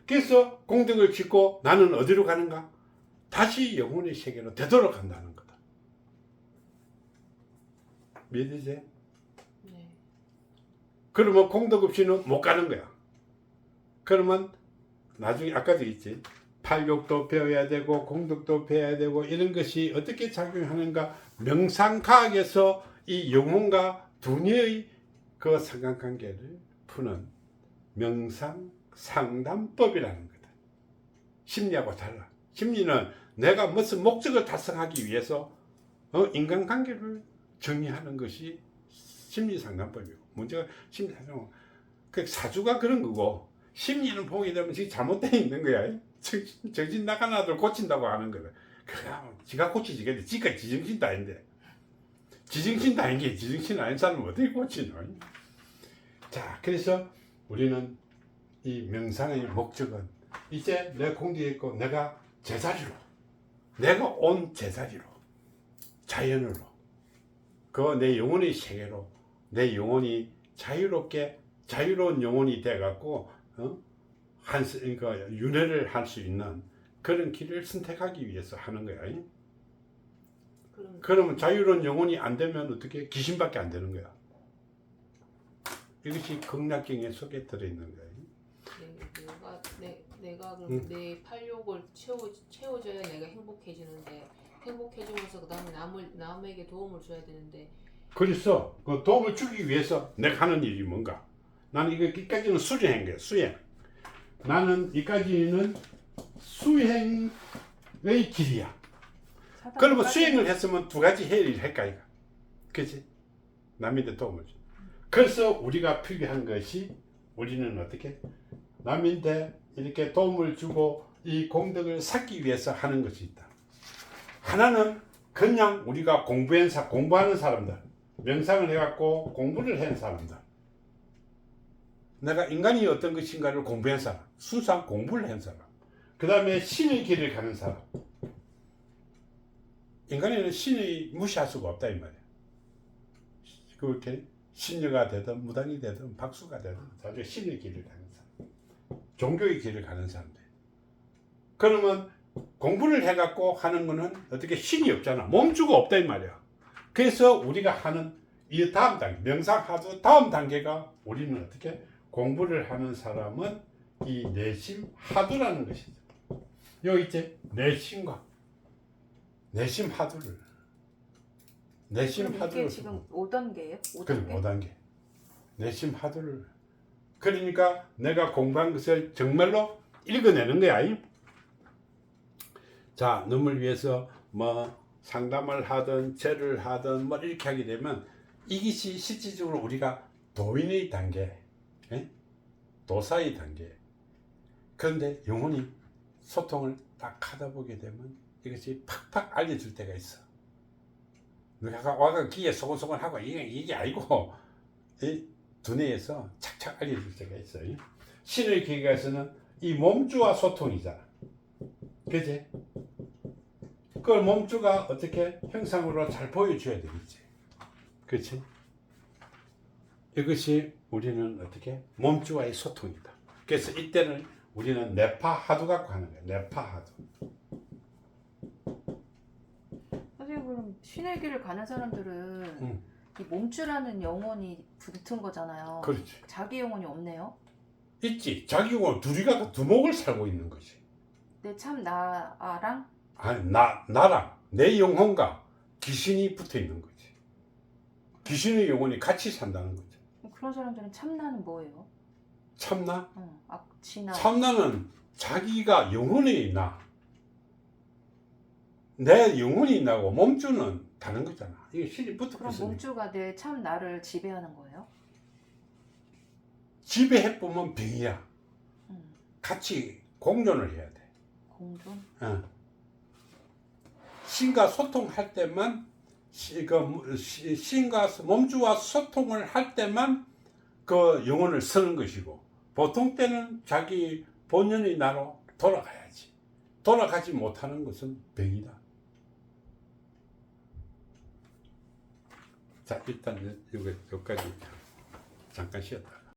그래서 공덕을 짓고 나는 어디로 가는가? 다시 영혼의 세계로 되돌아간다는 거다. 믿으지? 네. 그러면 공덕 없이는 못 가는 거야. 그러면 나중에 아까도 있지. 팔욕도 배워야 되고 공덕도 배워야 되고 이런 것이 어떻게 작용하는가 명상과학에서 이 영혼과 두뇌의 그 상관관계를 푸는 명상 상담법이라는 거다. 심리하고 달라. 심리는 내가 무슨 목적을 달성하기 위해서 인간관계를 정리하는 것이 심리 상담법이고 문제가 심리 상담 그 사주가 그런 거고 심리는 보게 되면 지금 잘못되어 있는 거야. 정신 나간 아들 고친다고 하는 거다. 그냥 지가 고치지겠지. 지가 지정신도 아닌데. 지정신도 아닌 게 지정신 아닌 사람은 어떻게 고치노? 자, 그래서 우리는 이 명상의 목적은 이제 내 공기에 있고 내가 제자리로, 내가 온 제자리로, 자연으로, 그 내 영혼의 세계로, 내 영혼이 자유롭게 자유로운 영혼이 돼갖고 그러니까 윤회를 할 수 있는 그런 길을 선택하기 위해서 하는 거야. 그러면 자유로운 영혼이 안 되면 어떻게 귀신밖에 안 되는 거야. 이것이 극락경에 속에 들어있는 거야. 내가 그럼 내 팔욕을 채워줘야 내가 행복해지는데 행복해지면서 그 다음에 남에게 도움을 줘야 되는데 그래서 그 도움을 주기 위해서 내가 하는 일이 뭔가? 나는 이까지는 수행한 거야. 수행. 나는 이까지는 수행의 길이야. 그러면 수행을 했으면 두 가지 해야 할까 이거. 그렇지? 남인데 도움을 줘. 그래서 우리가 필요한 것이 우리는 어떻게 남인데 이렇게 도움을 주고 이 공덕을 쌓기 위해서 하는 것이 있다. 하나는 그냥 우리가 공부하는 사람들, 명상을 해갖고 공부를 한 사람들, 내가 인간이 어떤 것인가를 공부한 사람, 순수한 공부를 한 사람, 그 다음에 신의 길을 가는 사람. 인간에는 신의 무시할 수가 없다 이 말이야. 그렇게 신녀가 되든 무당이 되든 박수가 되든 나중에 신의 길을 가는 사람, 종교의 길을 가는 사람들. 그러면 공부를 해갖고 하는 거는 어떻게 신이 없잖아. 몸주가 없다 이 말이야. 그래서 우리가 하는 이 다음 단계, 명상하도 다음 단계가 우리는 어떻게 공부를 하는 사람은 이 내심 하두라는 것이죠. 여기 있지? 내심과 내심 하두를. 내심 하두를. 이게 지금 5단계예요? 5단계? 그래, 5단계. 내심 하두를. 그러니까 내가 공부한 것을 정말로 읽어내는 거야. 자, 너를 위해서 뭐 상담을 하든 제를 하든 뭐 이렇게 하게 되면 이것이 실질적으로 우리가 도인의 단계, 도사의 단계. 그런데 영혼이 소통을 딱 하다 보게 되면 이것이 팍팍 알려줄 때가 있어. 누가 와가 귀에 소곤소곤 하고 이게 아니고 이 두뇌에서 착착 알려줄 때가 있어요. 신의 기계에서는 이 몸주와 소통이잖아. 그지? 그걸 몸주가 어떻게 형상으로 잘 보여줘야 되겠지. 그렇지? 이것이 우리는 어떻게 몸주와의 소통이다. 그래서 이때는 우리는 뇌파 하두 갖고 하는 거야. 뇌파 하두. 선생님 그럼 신의 길을 가는 사람들은 이 몸주라는 영혼이 붙은 거잖아요. 그렇지. 자기 영혼이 없네요. 있지. 자기 영혼 둘이가 두목을 살고 있는 거지. 내 참 나랑 아니 나랑 내 영혼과 귀신이 붙어 있는 거지. 귀신의 영혼이 같이 산다는 거죠. 그런 사람들은 참나는 뭐예요? 참나? 악취나 참나는 자기가 영혼이 나. 내 영혼이 나고 몸주는 다른 거잖아. 이게 신이 붙어 그럼 있으니까. 몸주가 내 참 나를 지배하는 거예요? 지배해보면 병이야. 같이 공존을 해야 돼. 공존? 신과 소통할 때만 신과 몸주와 소통을 할 때만 그 영혼을 쓰는 것이고 보통 때는 자기 본연의 나로 돌아가야지. 돌아가지 못하는 것은 병이다. 자, 일단 여기까지 잠깐 쉬었다.